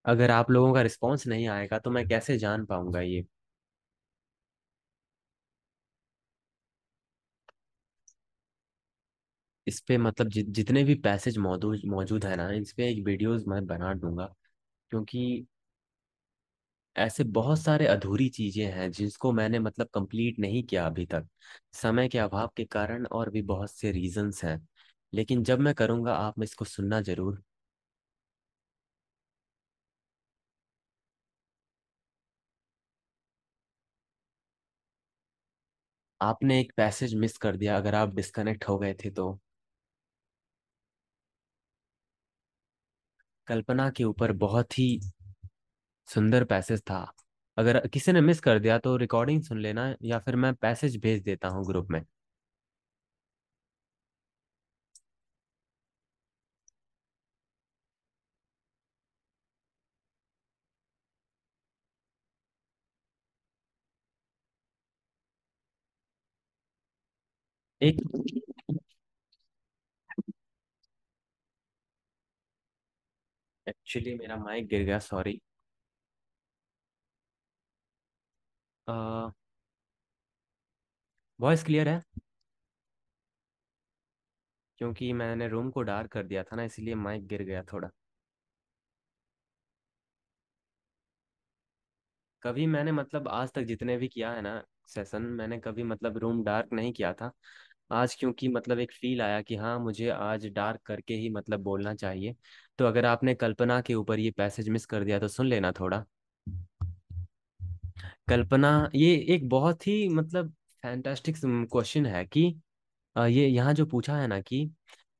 अगर आप लोगों का रिस्पॉन्स नहीं आएगा तो मैं कैसे जान पाऊंगा ये? इस पे मतलब जितने भी पैसेज मौजूद मौजूद है ना, इस पे एक वीडियोस मैं बना दूंगा। क्योंकि ऐसे बहुत सारे अधूरी चीजें हैं जिसको मैंने मतलब कंप्लीट नहीं किया अभी तक, समय के अभाव के कारण, और भी बहुत से रीजंस हैं। लेकिन जब मैं करूंगा आप इसको सुनना जरूर। आपने एक पैसेज मिस कर दिया अगर आप डिस्कनेक्ट हो गए थे तो। कल्पना के ऊपर बहुत ही सुंदर पैसेज था। अगर किसी ने मिस कर दिया तो रिकॉर्डिंग सुन लेना, या फिर मैं पैसेज भेज देता हूँ ग्रुप में। एक एक्चुअली मेरा माइक गिर गया, सॉरी। वॉइस क्लियर है? क्योंकि मैंने रूम को डार्क कर दिया था ना, इसलिए माइक गिर गया थोड़ा। कभी मैंने मतलब आज तक जितने भी किया है ना सेशन, मैंने कभी मतलब रूम डार्क नहीं किया था। आज क्योंकि मतलब एक फील आया कि हाँ मुझे आज डार्क करके ही मतलब बोलना चाहिए। तो अगर आपने कल्पना के ऊपर ये पैसेज मिस कर दिया तो सुन लेना थोड़ा। कल्पना, ये एक बहुत ही मतलब फैंटास्टिक क्वेश्चन है कि ये यहाँ जो पूछा है ना कि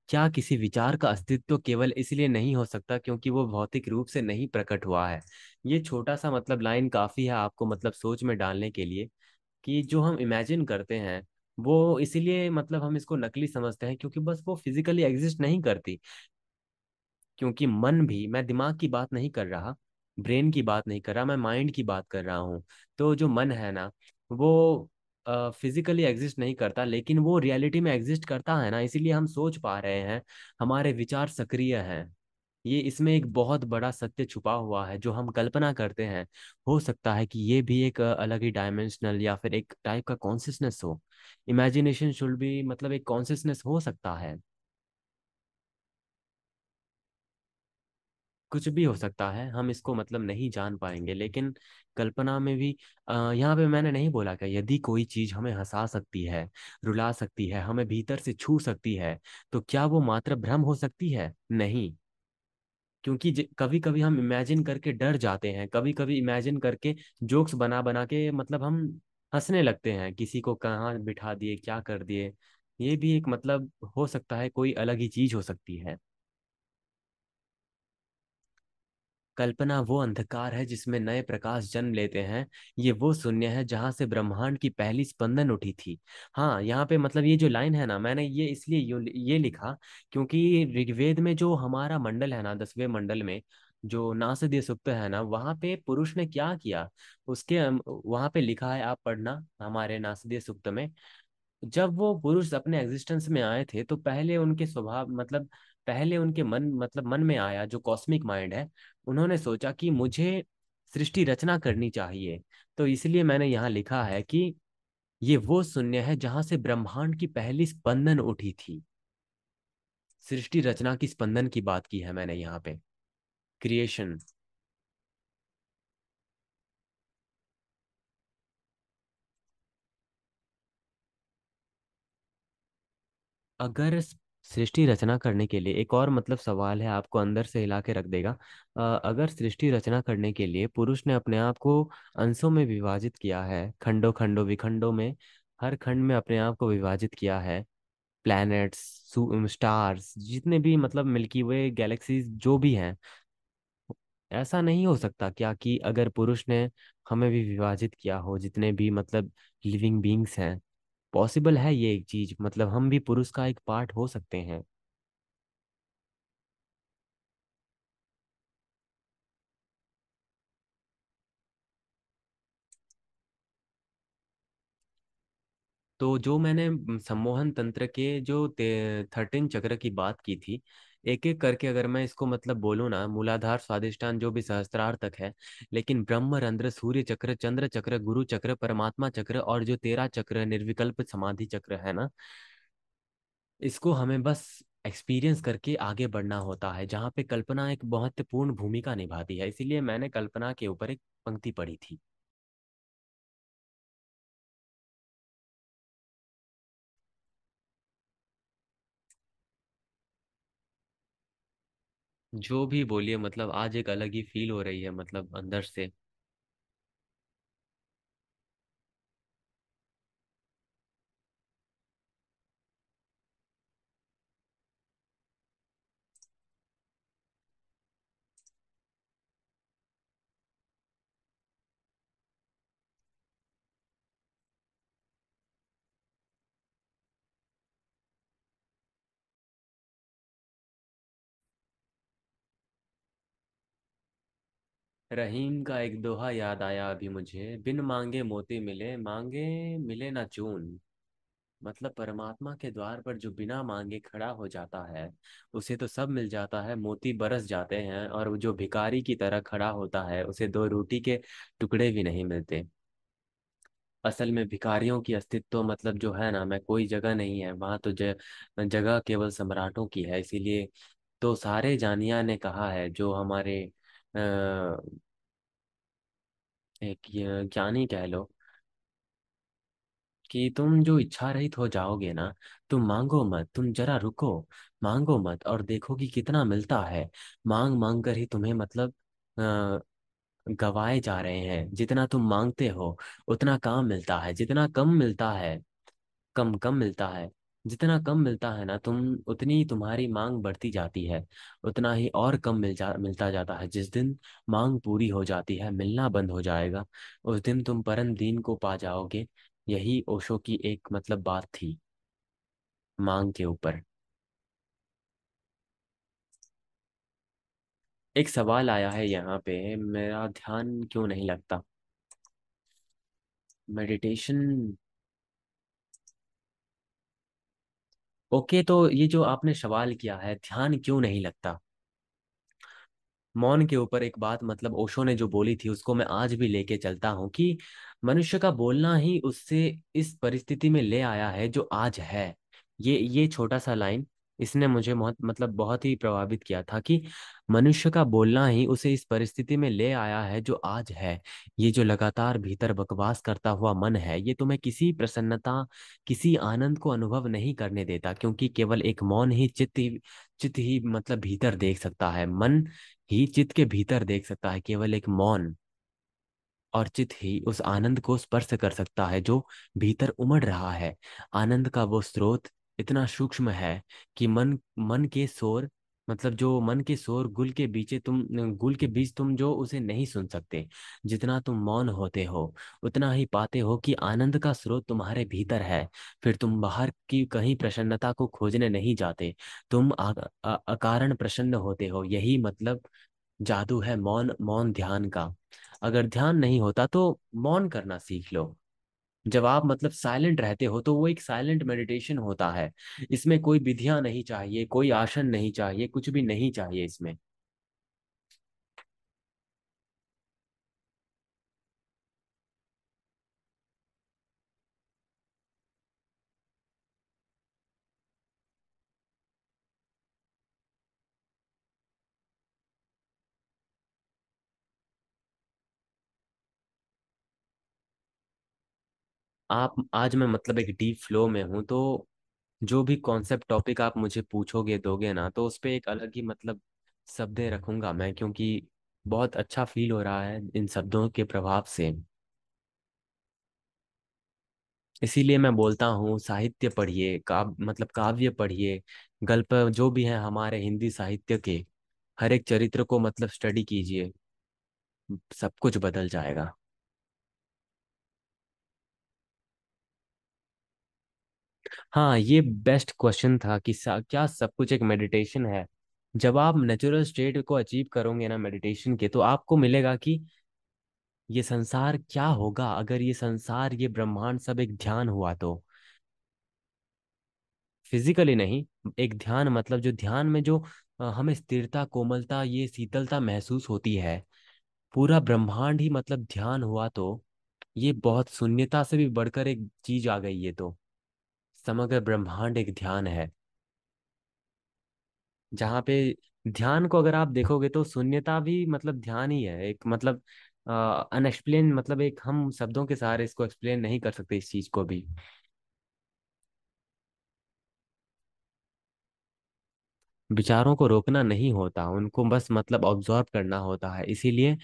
क्या किसी विचार का अस्तित्व केवल इसलिए नहीं हो सकता क्योंकि वो भौतिक रूप से नहीं प्रकट हुआ है। ये छोटा सा मतलब लाइन काफी है आपको मतलब सोच में डालने के लिए, कि जो हम इमेजिन करते हैं वो इसीलिए मतलब हम इसको नकली समझते हैं क्योंकि बस वो फिजिकली एग्जिस्ट नहीं करती। क्योंकि मन भी, मैं दिमाग की बात नहीं कर रहा, ब्रेन की बात नहीं कर रहा, मैं माइंड की बात कर रहा हूँ। तो जो मन है ना, वो फिजिकली एग्जिस्ट नहीं करता, लेकिन वो रियलिटी में एग्जिस्ट करता है ना, इसीलिए हम सोच पा रहे हैं, हमारे विचार सक्रिय हैं। ये इसमें एक बहुत बड़ा सत्य छुपा हुआ है जो हम कल्पना करते हैं। हो सकता है कि ये भी एक अलग ही डायमेंशनल या फिर एक टाइप का कॉन्शियसनेस हो। इमेजिनेशन शुड भी मतलब एक कॉन्शियसनेस हो सकता है। कुछ भी हो सकता है, हम इसको मतलब नहीं जान पाएंगे, लेकिन कल्पना में भी यहाँ पे मैंने नहीं बोला क्या, यदि कोई चीज हमें हंसा सकती है, रुला सकती है, हमें भीतर से छू सकती है, तो क्या वो मात्र भ्रम हो सकती है? नहीं। क्योंकि कभी कभी हम इमेजिन करके डर जाते हैं, कभी कभी इमेजिन करके जोक्स बना बना के मतलब हम हंसने लगते हैं, किसी को कहाँ बिठा दिए, क्या कर दिए। ये भी एक मतलब हो सकता है, कोई अलग ही चीज हो सकती है। कल्पना वो अंधकार है जिसमें नए प्रकाश जन्म लेते हैं। ये वो शून्य है जहां से ब्रह्मांड की पहली स्पंदन उठी थी। हाँ, यहाँ पे मतलब ये जो लाइन है ना, मैंने ये इसलिए ये लिखा क्योंकि ऋग्वेद में जो हमारा मंडल है ना, 10वें मंडल में जो नासदीय सूक्त है ना, वहाँ पे पुरुष ने क्या किया, उसके वहाँ पे लिखा है, आप पढ़ना हमारे नासदीय सूक्त में। जब वो पुरुष अपने एग्जिस्टेंस में आए थे, तो पहले उनके स्वभाव मतलब पहले उनके मन मतलब मन में आया, जो कॉस्मिक माइंड है, उन्होंने सोचा कि मुझे सृष्टि रचना करनी चाहिए। तो इसलिए मैंने यहाँ लिखा है कि ये वो शून्य है जहां से ब्रह्मांड की पहली स्पंदन उठी थी। सृष्टि रचना की स्पंदन की बात की है मैंने यहाँ पे, क्रिएशन। अगर सृष्टि रचना करने के लिए, एक और मतलब सवाल है, आपको अंदर से हिला के रख देगा। अगर सृष्टि रचना करने के लिए पुरुष ने अपने आप को अंशों में विभाजित किया है, खंडों खंडों विखंडों में, हर खंड में अपने आप को विभाजित किया है, प्लैनेट्स, स्टार्स, जितने भी मतलब मिल्की वे गैलेक्सीज जो भी हैं, ऐसा नहीं हो सकता क्या कि अगर पुरुष ने हमें भी विभाजित किया हो, जितने भी मतलब लिविंग बींग्स हैं, पॉसिबल है ये एक चीज, मतलब हम भी पुरुष का एक पार्ट हो सकते हैं। तो जो मैंने सम्मोहन तंत्र के जो 13 चक्र की बात की थी, एक एक करके अगर मैं इसको मतलब बोलूँ ना, मूलाधार, स्वादिष्टान, जो भी सहस्त्रार तक है, लेकिन ब्रह्म रंध्र, सूर्य चक्र, चंद्र चक्र, गुरु चक्र, परमात्मा चक्र, और जो 13 चक्र निर्विकल्प समाधि चक्र है ना, इसको हमें बस एक्सपीरियंस करके आगे बढ़ना होता है, जहाँ पे कल्पना एक महत्वपूर्ण भूमिका निभाती है। इसीलिए मैंने कल्पना के ऊपर एक पंक्ति पढ़ी थी। जो भी बोलिए, मतलब आज एक अलग ही फील हो रही है मतलब अंदर से। रहीम का एक दोहा याद आया अभी मुझे, बिन मांगे मोती मिले, मांगे मिले ना चून। मतलब परमात्मा के द्वार पर जो बिना मांगे खड़ा हो जाता है, उसे तो सब मिल जाता है, मोती बरस जाते हैं, और वो जो भिखारी की तरह खड़ा होता है, उसे दो रोटी के टुकड़े भी नहीं मिलते। असल में भिखारियों की अस्तित्व मतलब जो है ना, मैं कोई जगह नहीं है वहाँ, तो जगह केवल सम्राटों की है। इसीलिए तो सारे जानिया ने कहा है, जो हमारे एक ये ज्ञानी कह लो, कि तुम जो इच्छा रहित हो जाओगे ना, तुम मांगो मत, तुम जरा रुको, मांगो मत और देखो कि कितना मिलता है। मांग मांग कर ही तुम्हें मतलब गवाए जा रहे हैं। जितना तुम मांगते हो उतना काम मिलता है, जितना कम मिलता है, कम कम मिलता है, जितना कम मिलता है ना तुम, उतनी तुम्हारी मांग बढ़ती जाती है, उतना ही और कम मिलता जाता है। जिस दिन मांग पूरी हो जाती है, मिलना बंद हो जाएगा, उस दिन तुम परम दीन को पा जाओगे। यही ओशो की एक मतलब बात थी मांग के ऊपर। एक सवाल आया है यहाँ पे, मेरा ध्यान क्यों नहीं लगता? मेडिटेशन ओके, तो ये जो आपने सवाल किया है, ध्यान क्यों नहीं लगता, मौन के ऊपर एक बात मतलब ओशो ने जो बोली थी उसको मैं आज भी लेके चलता हूँ कि मनुष्य का बोलना ही उससे इस परिस्थिति में ले आया है जो आज है। ये छोटा सा लाइन इसने मुझे बहुत ही प्रभावित किया था कि मनुष्य का बोलना ही उसे इस परिस्थिति में ले आया है जो आज है। ये जो लगातार भीतर बकवास करता हुआ मन है, ये तुम्हें किसी प्रसन्नता, किसी आनंद को अनुभव नहीं करने देता, क्योंकि केवल एक मौन ही चित्त ही मतलब भीतर देख सकता है, मन ही चित्त के भीतर देख सकता है। केवल एक मौन और चित्त ही उस आनंद को स्पर्श कर सकता है जो भीतर उमड़ रहा है। आनंद का वो स्रोत इतना सूक्ष्म है कि मन मन के शोर मतलब जो मन के शोर गुल के बीच तुम जो उसे नहीं सुन सकते। जितना तुम मौन होते हो उतना ही पाते हो कि आनंद का स्रोत तुम्हारे भीतर है। फिर तुम बाहर की कहीं प्रसन्नता को खोजने नहीं जाते, तुम अकारण प्रसन्न होते हो। यही मतलब जादू है मौन मौन ध्यान का। अगर ध्यान नहीं होता तो मौन करना सीख लो। जब आप मतलब साइलेंट रहते हो तो वो एक साइलेंट मेडिटेशन होता है। इसमें कोई विधियां नहीं चाहिए, कोई आसन नहीं चाहिए, कुछ भी नहीं चाहिए इसमें। आप आज मैं मतलब एक डीप फ्लो में हूँ, तो जो भी कॉन्सेप्ट टॉपिक आप मुझे पूछोगे दोगे ना, तो उस पे एक अलग ही मतलब शब्दें रखूंगा मैं, क्योंकि बहुत अच्छा फील हो रहा है इन शब्दों के प्रभाव से। इसीलिए मैं बोलता हूँ साहित्य पढ़िए, काव्य पढ़िए, गल्प जो भी हैं हमारे हिंदी साहित्य के, हर एक चरित्र को मतलब स्टडी कीजिए, सब कुछ बदल जाएगा। हाँ, ये बेस्ट क्वेश्चन था कि क्या सब कुछ एक मेडिटेशन है। जब आप नेचुरल स्टेट को अचीव करोगे ना मेडिटेशन के, तो आपको मिलेगा कि ये संसार क्या होगा अगर ये संसार, ये ब्रह्मांड सब एक ध्यान हुआ तो। फिजिकली नहीं, एक ध्यान मतलब जो ध्यान में जो हमें स्थिरता, कोमलता, ये शीतलता महसूस होती है। पूरा ब्रह्मांड ही मतलब ध्यान हुआ तो ये बहुत शून्यता से भी बढ़कर एक चीज आ गई। ये तो समग्र ब्रह्मांड एक ध्यान है, जहाँ पे ध्यान को अगर आप देखोगे तो शून्यता भी मतलब ध्यान ही है एक मतलब अनएक्सप्लेन, मतलब एक हम शब्दों के सहारे इसको एक्सप्लेन नहीं कर सकते इस चीज को भी। विचारों को रोकना नहीं होता, उनको बस मतलब ऑब्जर्व करना होता है। इसीलिए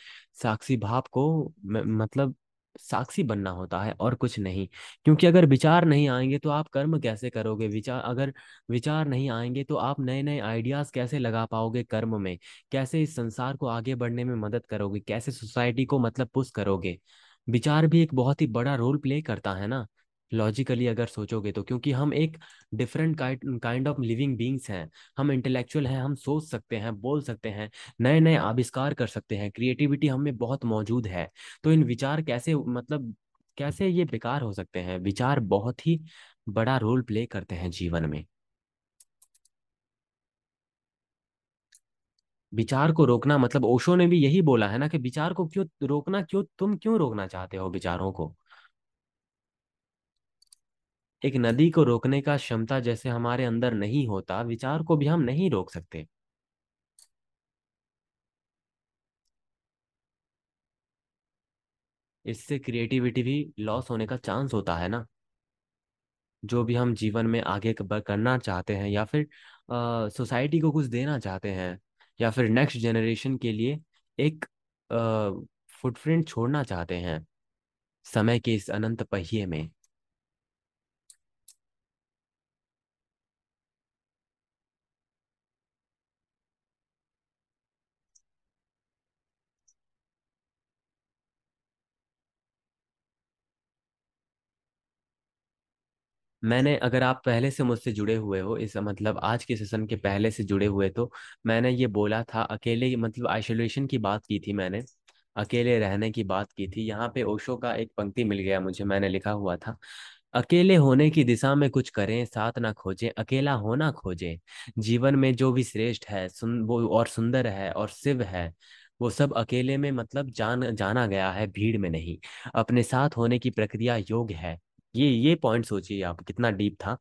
साक्षी भाव को मतलब साक्षी बनना होता है और कुछ नहीं। क्योंकि अगर विचार नहीं आएंगे तो आप कर्म कैसे करोगे, विचार नहीं आएंगे तो आप नए नए आइडियाज कैसे लगा पाओगे कर्म में, कैसे इस संसार को आगे बढ़ने में मदद करोगे, कैसे सोसाइटी को मतलब पुश करोगे। विचार भी एक बहुत ही बड़ा रोल प्ले करता है ना, लॉजिकली अगर सोचोगे तो। क्योंकि हम एक different kind of living beings हैं। हम इंटेलेक्चुअल हैं, हम सोच सकते हैं, बोल सकते हैं, नए नए आविष्कार कर सकते हैं, क्रिएटिविटी हम में बहुत मौजूद है। तो इन विचार कैसे मतलब कैसे ये बेकार हो सकते हैं। विचार बहुत ही बड़ा रोल प्ले करते हैं जीवन में। विचार को रोकना मतलब ओशो ने भी यही बोला है ना कि विचार को क्यों रोकना, क्यों तुम क्यों रोकना चाहते हो विचारों को। एक नदी को रोकने का क्षमता जैसे हमारे अंदर नहीं होता, विचार को भी हम नहीं रोक सकते। इससे क्रिएटिविटी भी लॉस होने का चांस होता है ना। जो भी हम जीवन में आगे करना चाहते हैं, या फिर सोसाइटी को कुछ देना चाहते हैं, या फिर नेक्स्ट जनरेशन के लिए एक फुटप्रिंट छोड़ना चाहते हैं समय के इस अनंत पहिए में। मैंने, अगर आप पहले से मुझसे जुड़े हुए हो, इस मतलब आज के सेशन के पहले से जुड़े हुए, तो मैंने ये बोला था अकेले मतलब आइसोलेशन की बात की थी मैंने, अकेले रहने की बात की थी। यहाँ पे ओशो का एक पंक्ति मिल गया मुझे, मैंने लिखा हुआ था अकेले होने की दिशा में कुछ करें, साथ ना खोजें, अकेला होना खोजें। जीवन में जो भी श्रेष्ठ है, वो और सुंदर है और शिव है, वो सब अकेले में मतलब जाना गया है, भीड़ में नहीं। अपने साथ होने की प्रक्रिया योग है। ये पॉइंट सोचिए आप, कितना डीप था।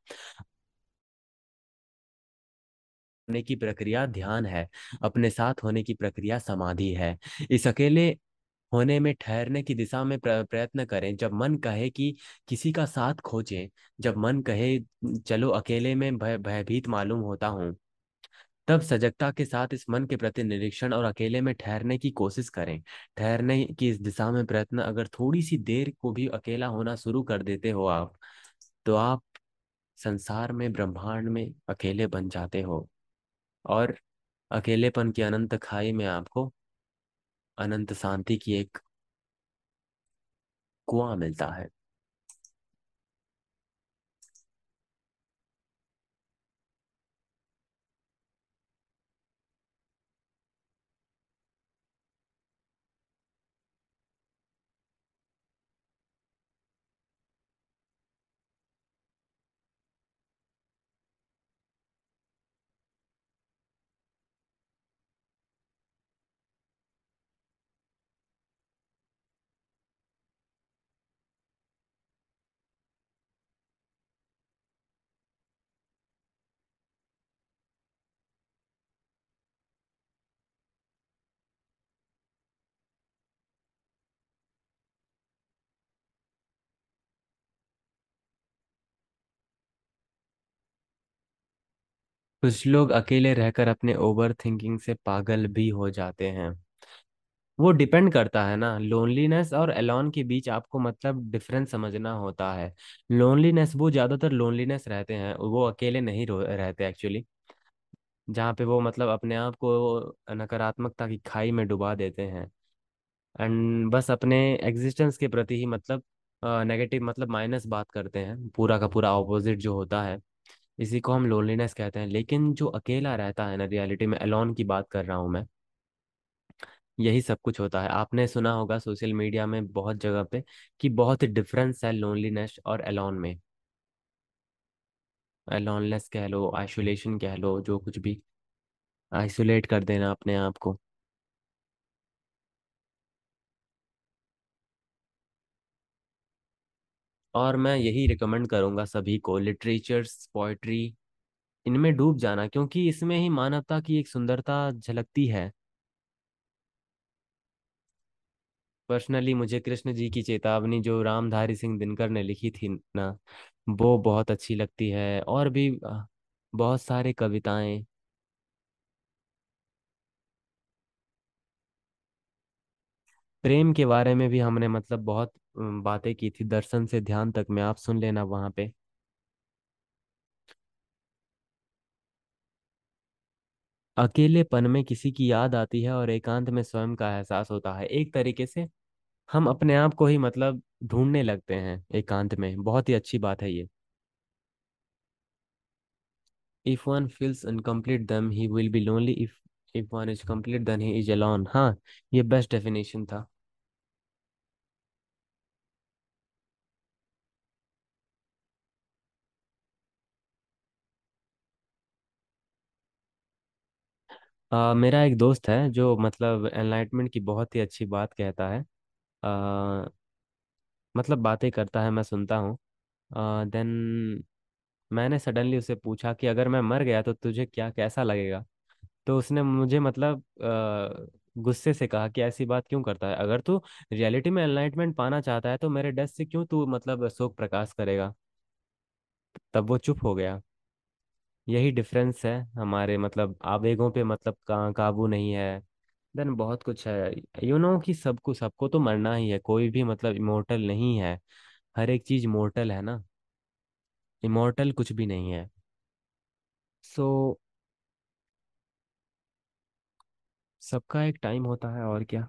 होने की प्रक्रिया ध्यान है। अपने साथ होने की प्रक्रिया समाधि है। इस अकेले होने में ठहरने की दिशा में प्रयत्न करें। जब मन कहे कि किसी का साथ खोजें, जब मन कहे चलो अकेले में भयभीत मालूम होता हूँ, तब सजगता के साथ इस मन के प्रति निरीक्षण और अकेले में ठहरने की कोशिश करें। ठहरने की इस दिशा में प्रयत्न, अगर थोड़ी सी देर को भी अकेला होना शुरू कर देते हो आप, तो आप संसार में, ब्रह्मांड में अकेले बन जाते हो। और अकेलेपन की अनंत खाई में आपको अनंत शांति की एक कुआं मिलता है। कुछ लोग अकेले रहकर अपने ओवर थिंकिंग से पागल भी हो जाते हैं। वो डिपेंड करता है ना, लोनलीनेस और एलोन के बीच आपको मतलब डिफरेंस समझना होता है। लोनलीनेस, वो ज्यादातर लोनलीनेस रहते हैं, वो अकेले नहीं रहते एक्चुअली। जहाँ पे वो मतलब अपने आप को नकारात्मकता की खाई में डुबा देते हैं, एंड बस अपने एग्जिस्टेंस के प्रति ही मतलब नेगेटिव मतलब माइनस बात करते हैं, पूरा का पूरा ऑपोजिट जो होता है। इसी को हम लोनलीनेस कहते हैं। लेकिन जो अकेला रहता है ना, रियलिटी में एलोन की बात कर रहा हूँ मैं, यही सब कुछ होता है। आपने सुना होगा सोशल मीडिया में बहुत जगह पे कि बहुत डिफरेंस है लोनलीनेस और एलोन में। एलोनलेस कह लो, आइसोलेशन कह लो, जो कुछ भी, आइसोलेट कर देना अपने आप को। और मैं यही रिकमेंड करूंगा सभी को, लिटरेचर्स, पोइट्री, इनमें डूब जाना, क्योंकि इसमें ही मानवता की एक सुंदरता झलकती है। पर्सनली मुझे कृष्ण जी की चेतावनी जो रामधारी सिंह दिनकर ने लिखी थी ना, वो बहुत अच्छी लगती है। और भी बहुत सारे कविताएं। प्रेम के बारे में भी हमने मतलब बहुत बातें की थी, दर्शन से ध्यान तक में, आप सुन लेना वहां पे। अकेलेपन में किसी की याद आती है और एकांत में स्वयं का एहसास होता है। एक तरीके से हम अपने आप को ही मतलब ढूंढने लगते हैं एकांत में। बहुत ही अच्छी बात है ये। If one feels incomplete then he will be lonely, if one is complete then he is alone। हाँ, ये बेस्ट डेफिनेशन था। मेरा एक दोस्त है जो मतलब एनलाइटमेंट की बहुत ही अच्छी बात कहता है। आ, मतलब बातें करता है, मैं सुनता हूँ। देन मैंने सडनली उसे पूछा कि अगर मैं मर गया तो तुझे क्या कैसा लगेगा। तो उसने मुझे मतलब गुस्से से कहा कि ऐसी बात क्यों करता है, अगर तू रियलिटी में एनलाइटमेंट पाना चाहता है तो मेरे डेथ से क्यों तू मतलब शोक प्रकाश करेगा। तब वो चुप हो गया। यही डिफरेंस है हमारे मतलब आवेगों पे, मतलब काबू नहीं है। देन बहुत कुछ है, कि सबको सबको तो मरना ही है, कोई भी मतलब इमोर्टल नहीं है। हर एक चीज मोर्टल है ना, इमोर्टल कुछ भी नहीं है। सो सबका एक टाइम होता है, और क्या।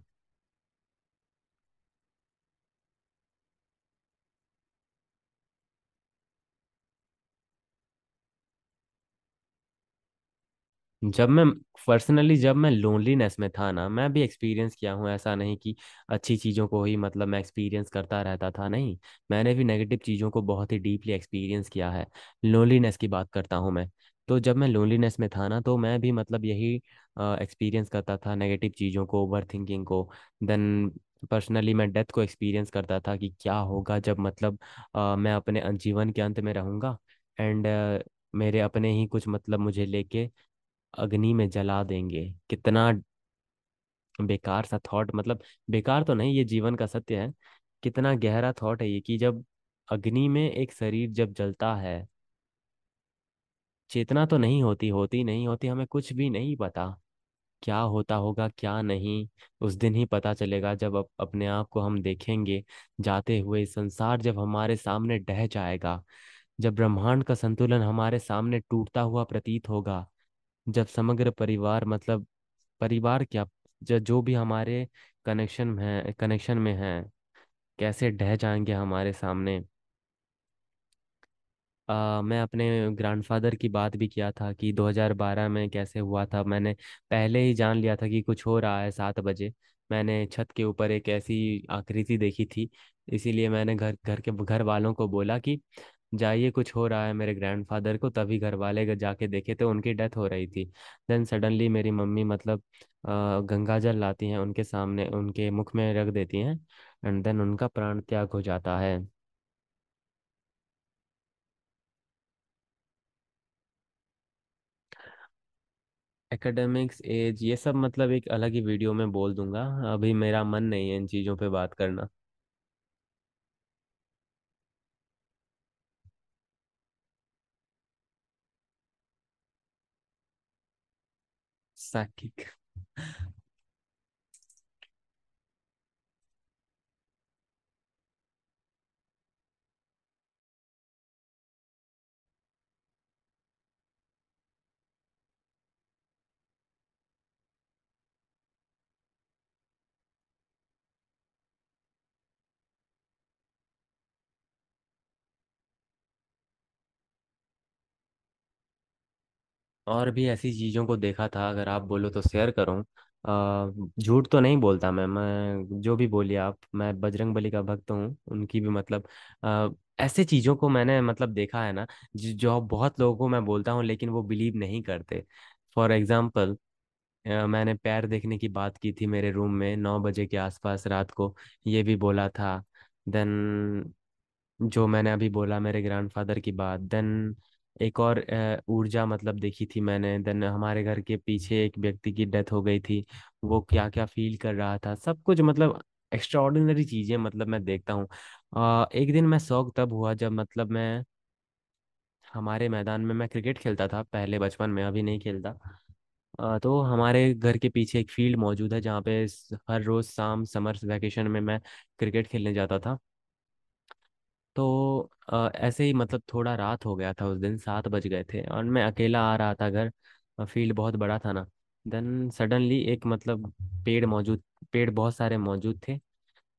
जब मैं लोनलीनेस में था ना, मैं भी एक्सपीरियंस किया हूँ, ऐसा नहीं कि अच्छी चीज़ों को ही मतलब मैं एक्सपीरियंस करता रहता था, नहीं। मैंने भी नेगेटिव चीज़ों को बहुत ही डीपली एक्सपीरियंस किया है। लोनलीनेस की बात करता हूँ मैं। तो जब मैं लोनलीनेस में था ना, तो मैं भी मतलब यही एक्सपीरियंस करता था, नेगेटिव चीज़ों को, ओवर थिंकिंग को। देन पर्सनली मैं डेथ को एक्सपीरियंस करता था कि क्या होगा जब मतलब मैं अपने जीवन के अंत में रहूँगा, एंड मेरे अपने ही कुछ मतलब मुझे लेके अग्नि में जला देंगे। कितना बेकार सा थॉट, मतलब बेकार तो नहीं, ये जीवन का सत्य है। कितना गहरा थॉट है ये कि जब अग्नि में एक शरीर जब जलता है, चेतना तो नहीं होती, होती नहीं होती, हमें कुछ भी नहीं पता क्या होता होगा क्या नहीं। उस दिन ही पता चलेगा जब अपने आप को हम देखेंगे जाते हुए। संसार जब हमारे सामने ढह जाएगा, जब ब्रह्मांड का संतुलन हमारे सामने टूटता हुआ प्रतीत होगा, जब समग्र परिवार मतलब परिवार क्या, जो भी हमारे कनेक्शन में है, कैसे ढह जाएंगे हमारे सामने। मैं अपने ग्रैंडफादर की बात भी किया था कि 2012 में कैसे हुआ था। मैंने पहले ही जान लिया था कि कुछ हो रहा है 7 बजे। मैंने छत के ऊपर एक ऐसी आकृति देखी थी, इसीलिए मैंने घर वालों को बोला कि जाइए, कुछ हो रहा है मेरे ग्रैंडफादर को। तभी घर वाले जाके देखे तो उनकी डेथ हो रही थी। देन सडनली मेरी मम्मी मतलब गंगा जल लाती हैं, उनके सामने उनके मुख में रख देती हैं, एंड देन उनका प्राण त्याग हो जाता है। एकेडमिक्स एज ये सब मतलब एक अलग ही वीडियो में बोल दूंगा। अभी मेरा मन नहीं है इन चीज़ों पे बात करना। साकिक। और भी ऐसी चीज़ों को देखा था, अगर आप बोलो तो शेयर करूं। झूठ तो नहीं बोलता मैं जो भी बोलिए आप, मैं बजरंग बली का भक्त हूँ, उनकी भी मतलब अ, ऐसे चीज़ों को मैंने मतलब देखा है ना, जो बहुत लोगों को मैं बोलता हूँ लेकिन वो बिलीव नहीं करते। फॉर एग्जाम्पल, मैंने पैर देखने की बात की थी मेरे रूम में 9 बजे के आसपास रात को, ये भी बोला था। देन जो मैंने अभी बोला मेरे ग्रैंडफादर की बात, देन एक और ऊर्जा मतलब देखी थी मैंने। देन हमारे घर के पीछे एक व्यक्ति की डेथ हो गई थी, वो क्या क्या फील कर रहा था, सब कुछ मतलब एक्स्ट्रा ऑर्डिनरी चीजें मतलब मैं देखता हूँ। एक दिन मैं शौक तब हुआ जब मतलब मैं हमारे मैदान में मैं क्रिकेट खेलता था पहले बचपन में, अभी नहीं खेलता। तो हमारे घर के पीछे एक फील्ड मौजूद है जहाँ पे हर रोज शाम समर वेकेशन में मैं क्रिकेट खेलने जाता था। तो ऐसे ही मतलब थोड़ा रात हो गया था, उस दिन 7 बज गए थे और मैं अकेला आ रहा था घर। फील्ड बहुत बड़ा था ना। देन सडनली एक मतलब पेड़ मौजूद पेड़ बहुत सारे मौजूद थे,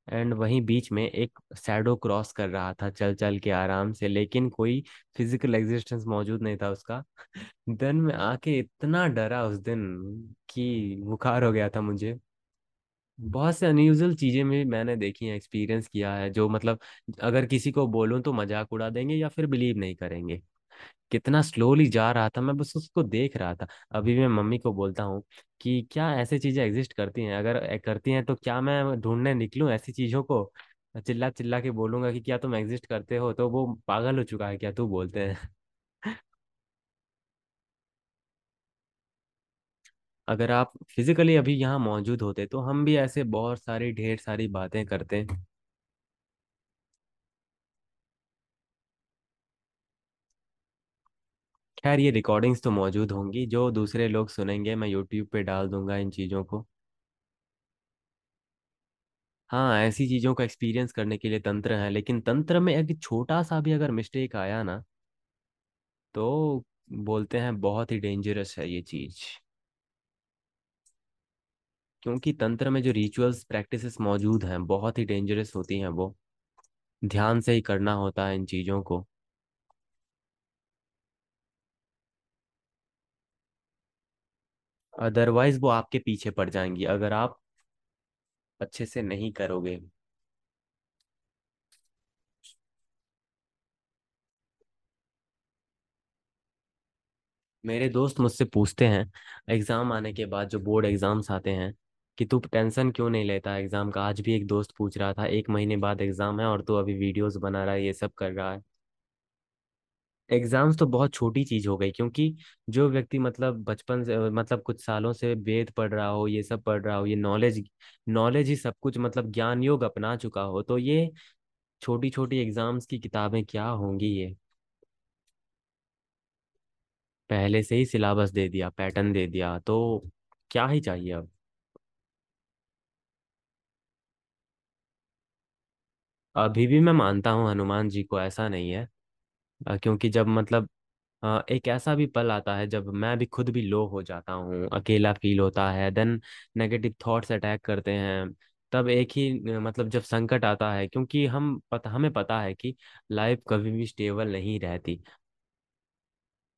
एंड वहीं बीच में एक शैडो क्रॉस कर रहा था चल चल के आराम से, लेकिन कोई फिजिकल एग्जिस्टेंस मौजूद नहीं था उसका। देन मैं आके इतना डरा उस दिन कि बुखार हो गया था मुझे। बहुत से अनयूजुअल चीजें भी मैंने देखी हैं, एक्सपीरियंस किया है, जो मतलब अगर किसी को बोलूं तो मजाक उड़ा देंगे या फिर बिलीव नहीं करेंगे। कितना स्लोली जा रहा था, मैं बस उसको देख रहा था। अभी मैं मम्मी को बोलता हूँ कि क्या ऐसी चीजें एग्जिस्ट करती हैं, अगर करती हैं तो क्या मैं ढूंढने निकलूं ऐसी चीजों को। चिल्ला चिल्ला के बोलूंगा कि क्या तुम एग्जिस्ट करते हो, तो वो पागल हो चुका है क्या तू बोलते हैं। अगर आप फिजिकली अभी यहाँ मौजूद होते तो हम भी ऐसे बहुत सारी ढेर सारी बातें करते। खैर ये रिकॉर्डिंग्स तो मौजूद होंगी, जो दूसरे लोग सुनेंगे मैं यूट्यूब पे डाल दूंगा इन चीज़ों को। हाँ, ऐसी चीज़ों का एक्सपीरियंस करने के लिए तंत्र है, लेकिन तंत्र में एक छोटा सा भी अगर मिस्टेक आया ना, तो बोलते हैं बहुत ही डेंजरस है ये चीज़। क्योंकि तंत्र में जो रिचुअल्स प्रैक्टिसेस मौजूद हैं बहुत ही डेंजरस होती हैं, वो ध्यान से ही करना होता है इन चीज़ों को। अदरवाइज वो आपके पीछे पड़ जाएंगी अगर आप अच्छे से नहीं करोगे। मेरे दोस्त मुझसे पूछते हैं एग्जाम आने के बाद, जो बोर्ड एग्जाम्स आते हैं, कि तू टेंशन क्यों नहीं लेता एग्जाम का। आज भी एक दोस्त पूछ रहा था, 1 महीने बाद एग्जाम है और तू अभी वीडियोस बना रहा है, ये सब कर रहा है। एग्जाम्स तो बहुत छोटी चीज हो गई, क्योंकि जो व्यक्ति मतलब बचपन से मतलब कुछ सालों से वेद पढ़ रहा हो, ये सब पढ़ रहा हो, ये नॉलेज नॉलेज ही सब कुछ, मतलब ज्ञान योग अपना चुका हो, तो ये छोटी छोटी एग्जाम्स की किताबें क्या होंगी ये। पहले से ही सिलेबस दे दिया, पैटर्न दे दिया, तो क्या ही चाहिए अब। अभी भी मैं मानता हूँ हनुमान जी को, ऐसा नहीं है। क्योंकि जब मतलब एक ऐसा भी पल आता है जब मैं भी खुद भी लो हो जाता हूँ, अकेला फील होता है, देन नेगेटिव थॉट्स अटैक करते हैं। तब एक ही मतलब जब संकट आता है, क्योंकि हमें पता है कि लाइफ कभी भी स्टेबल नहीं रहती।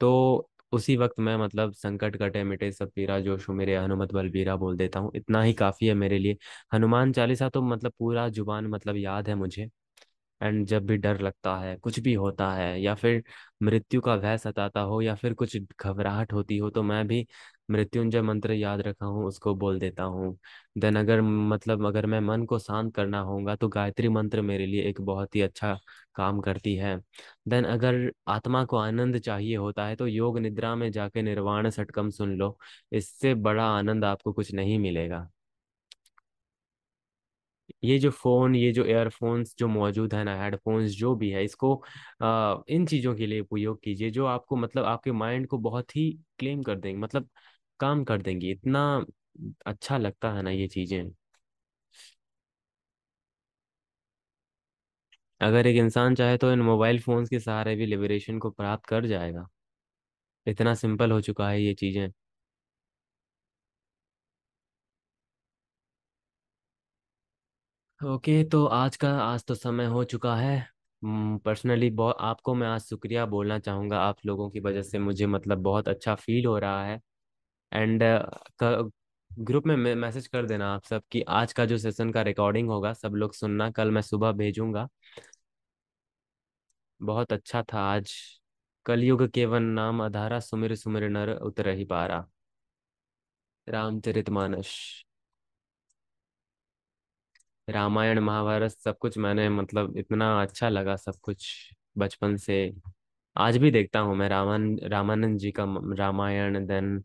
तो उसी वक्त मैं मतलब संकट कटे मिटे सब पीरा जोशु मेरे हनुमत बलबीरा बोल देता हूँ, इतना ही काफी है मेरे लिए। हनुमान चालीसा तो मतलब पूरा जुबान मतलब याद है मुझे। एंड जब भी डर लगता है, कुछ भी होता है, या फिर मृत्यु का भय सताता हो, या फिर कुछ घबराहट होती हो, तो मैं भी मृत्युंजय मंत्र याद रखा हूँ, उसको बोल देता हूँ। देन अगर मतलब अगर मैं मन को शांत करना होगा तो गायत्री मंत्र मेरे लिए एक बहुत ही अच्छा काम करती है। देन अगर आत्मा को आनंद चाहिए होता है तो योग निद्रा में जाके निर्वाण षटकम सुन लो। इससे बड़ा आनंद आपको कुछ नहीं मिलेगा। ये जो फोन, ये जो एयरफोन्स जो मौजूद है ना, हेडफोन्स जो भी है, इसको इन चीजों के लिए उपयोग कीजिए जो आपको मतलब आपके माइंड को बहुत ही क्लेम कर देंगे, मतलब काम कर देंगी। इतना अच्छा लगता है ना ये चीजें। अगर एक इंसान चाहे तो इन मोबाइल फोन्स के सहारे भी लिबरेशन को प्राप्त कर जाएगा। इतना सिंपल हो चुका है ये चीजें। ओके, तो आज तो समय हो चुका है। पर्सनली बहुत आपको मैं आज शुक्रिया बोलना चाहूँगा, आप लोगों की वजह से मुझे मतलब बहुत अच्छा फील हो रहा है। एंड ग्रुप में मैसेज कर देना आप सब कि आज का जो सेशन का रिकॉर्डिंग होगा सब लोग सुनना, कल मैं सुबह भेजूंगा। बहुत अच्छा था आज। कलयुग केवन नाम अधारा, सुमिर सुमिर नर उतर ही पारा। रामचरितमानस, रामायण महाभारत सब कुछ मैंने मतलब इतना अच्छा लगा सब कुछ बचपन से। आज भी देखता हूँ मैं रामानंद जी का रामायण, देन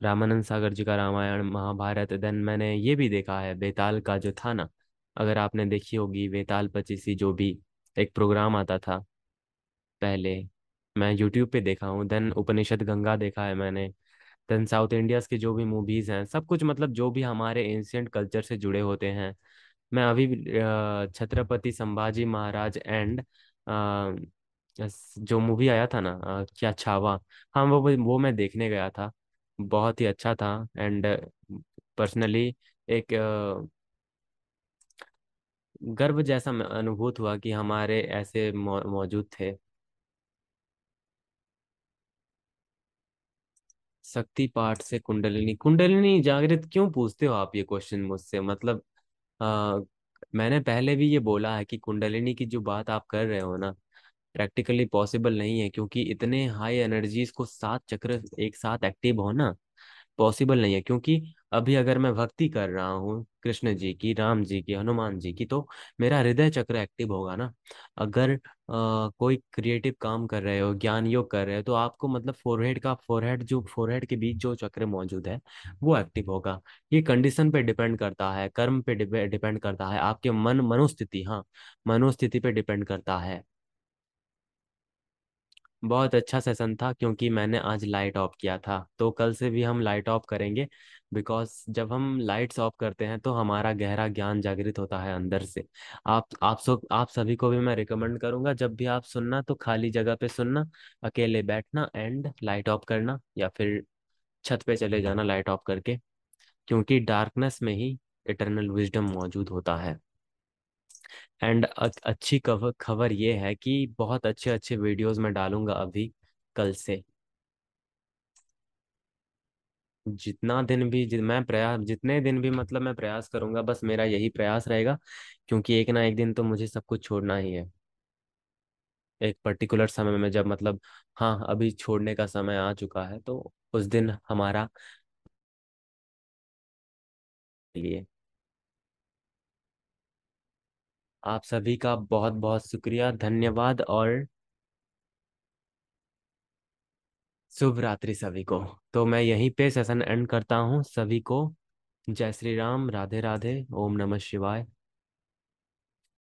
रामानंद सागर जी का रामायण महाभारत। देन मैंने ये भी देखा है बेताल का जो था ना, अगर आपने देखी होगी बेताल पचीसी, जो भी एक प्रोग्राम आता था पहले, मैं यूट्यूब पे देखा हूँ। देन उपनिषद गंगा देखा है मैंने। देन साउथ इंडियाज के जो भी मूवीज हैं सब कुछ, मतलब जो भी हमारे एंशियंट कल्चर से जुड़े होते हैं। मैं अभी भी, छत्रपति संभाजी महाराज एंड जो मूवी आया था ना, क्या छावा, हाँ वो मैं देखने गया था। बहुत ही अच्छा था। एंड पर्सनली एक गर्व जैसा अनुभूत हुआ कि हमारे ऐसे मौजूद थे। शक्ति पाठ से कुंडलिनी, कुंडलिनी जागृत क्यों पूछते हो आप ये क्वेश्चन मुझसे, मतलब आ, मैंने पहले भी ये बोला है कि कुंडलिनी की जो बात आप कर रहे हो ना, प्रैक्टिकली पॉसिबल नहीं है, क्योंकि इतने हाई एनर्जीज को 7 चक्र एक साथ एक्टिव होना पॉसिबल नहीं है। क्योंकि अभी अगर मैं भक्ति कर रहा हूँ कृष्ण जी की, राम जी की, हनुमान जी की, तो मेरा हृदय चक्र एक्टिव होगा ना। अगर कोई क्रिएटिव काम कर रहे हो, ज्ञान योग कर रहे हो, तो आपको मतलब फोरहेड के बीच जो चक्र मौजूद है वो एक्टिव होगा। ये कंडीशन पे डिपेंड करता है, कर्म पे डिपेंड करता है, आपके मनोस्थिति, हाँ, मनोस्थिति पे डिपेंड करता है। बहुत अच्छा सेशन था, क्योंकि मैंने आज लाइट ऑफ किया था, तो कल से भी हम लाइट ऑफ करेंगे। बिकॉज जब हम लाइट्स ऑफ करते हैं तो हमारा गहरा ज्ञान जागृत होता है अंदर से। आप सभी को भी मैं रिकमेंड करूंगा, जब भी आप सुनना तो खाली जगह पे सुनना, अकेले बैठना एंड लाइट ऑफ करना, या फिर छत पे चले जाना लाइट ऑफ करके। क्योंकि डार्कनेस में ही इटरनल विजडम मौजूद होता है। एंड अच्छी खबर खबर ये है कि बहुत अच्छे अच्छे वीडियोस मैं डालूंगा अभी कल से। जितना दिन भी मैं प्रयास, जितने दिन भी मतलब मैं प्रयास करूंगा, बस मेरा यही प्रयास रहेगा, क्योंकि एक ना एक दिन तो मुझे सब कुछ छोड़ना ही है। एक पर्टिकुलर समय में जब मतलब, हाँ अभी छोड़ने का समय आ चुका है, तो उस दिन हमारा लिए। आप सभी का बहुत बहुत शुक्रिया, धन्यवाद, और शुभ रात्रि सभी को। तो मैं यहीं पे सेशन एंड करता हूँ। सभी को जय श्री राम, राधे राधे, ओम नमः शिवाय।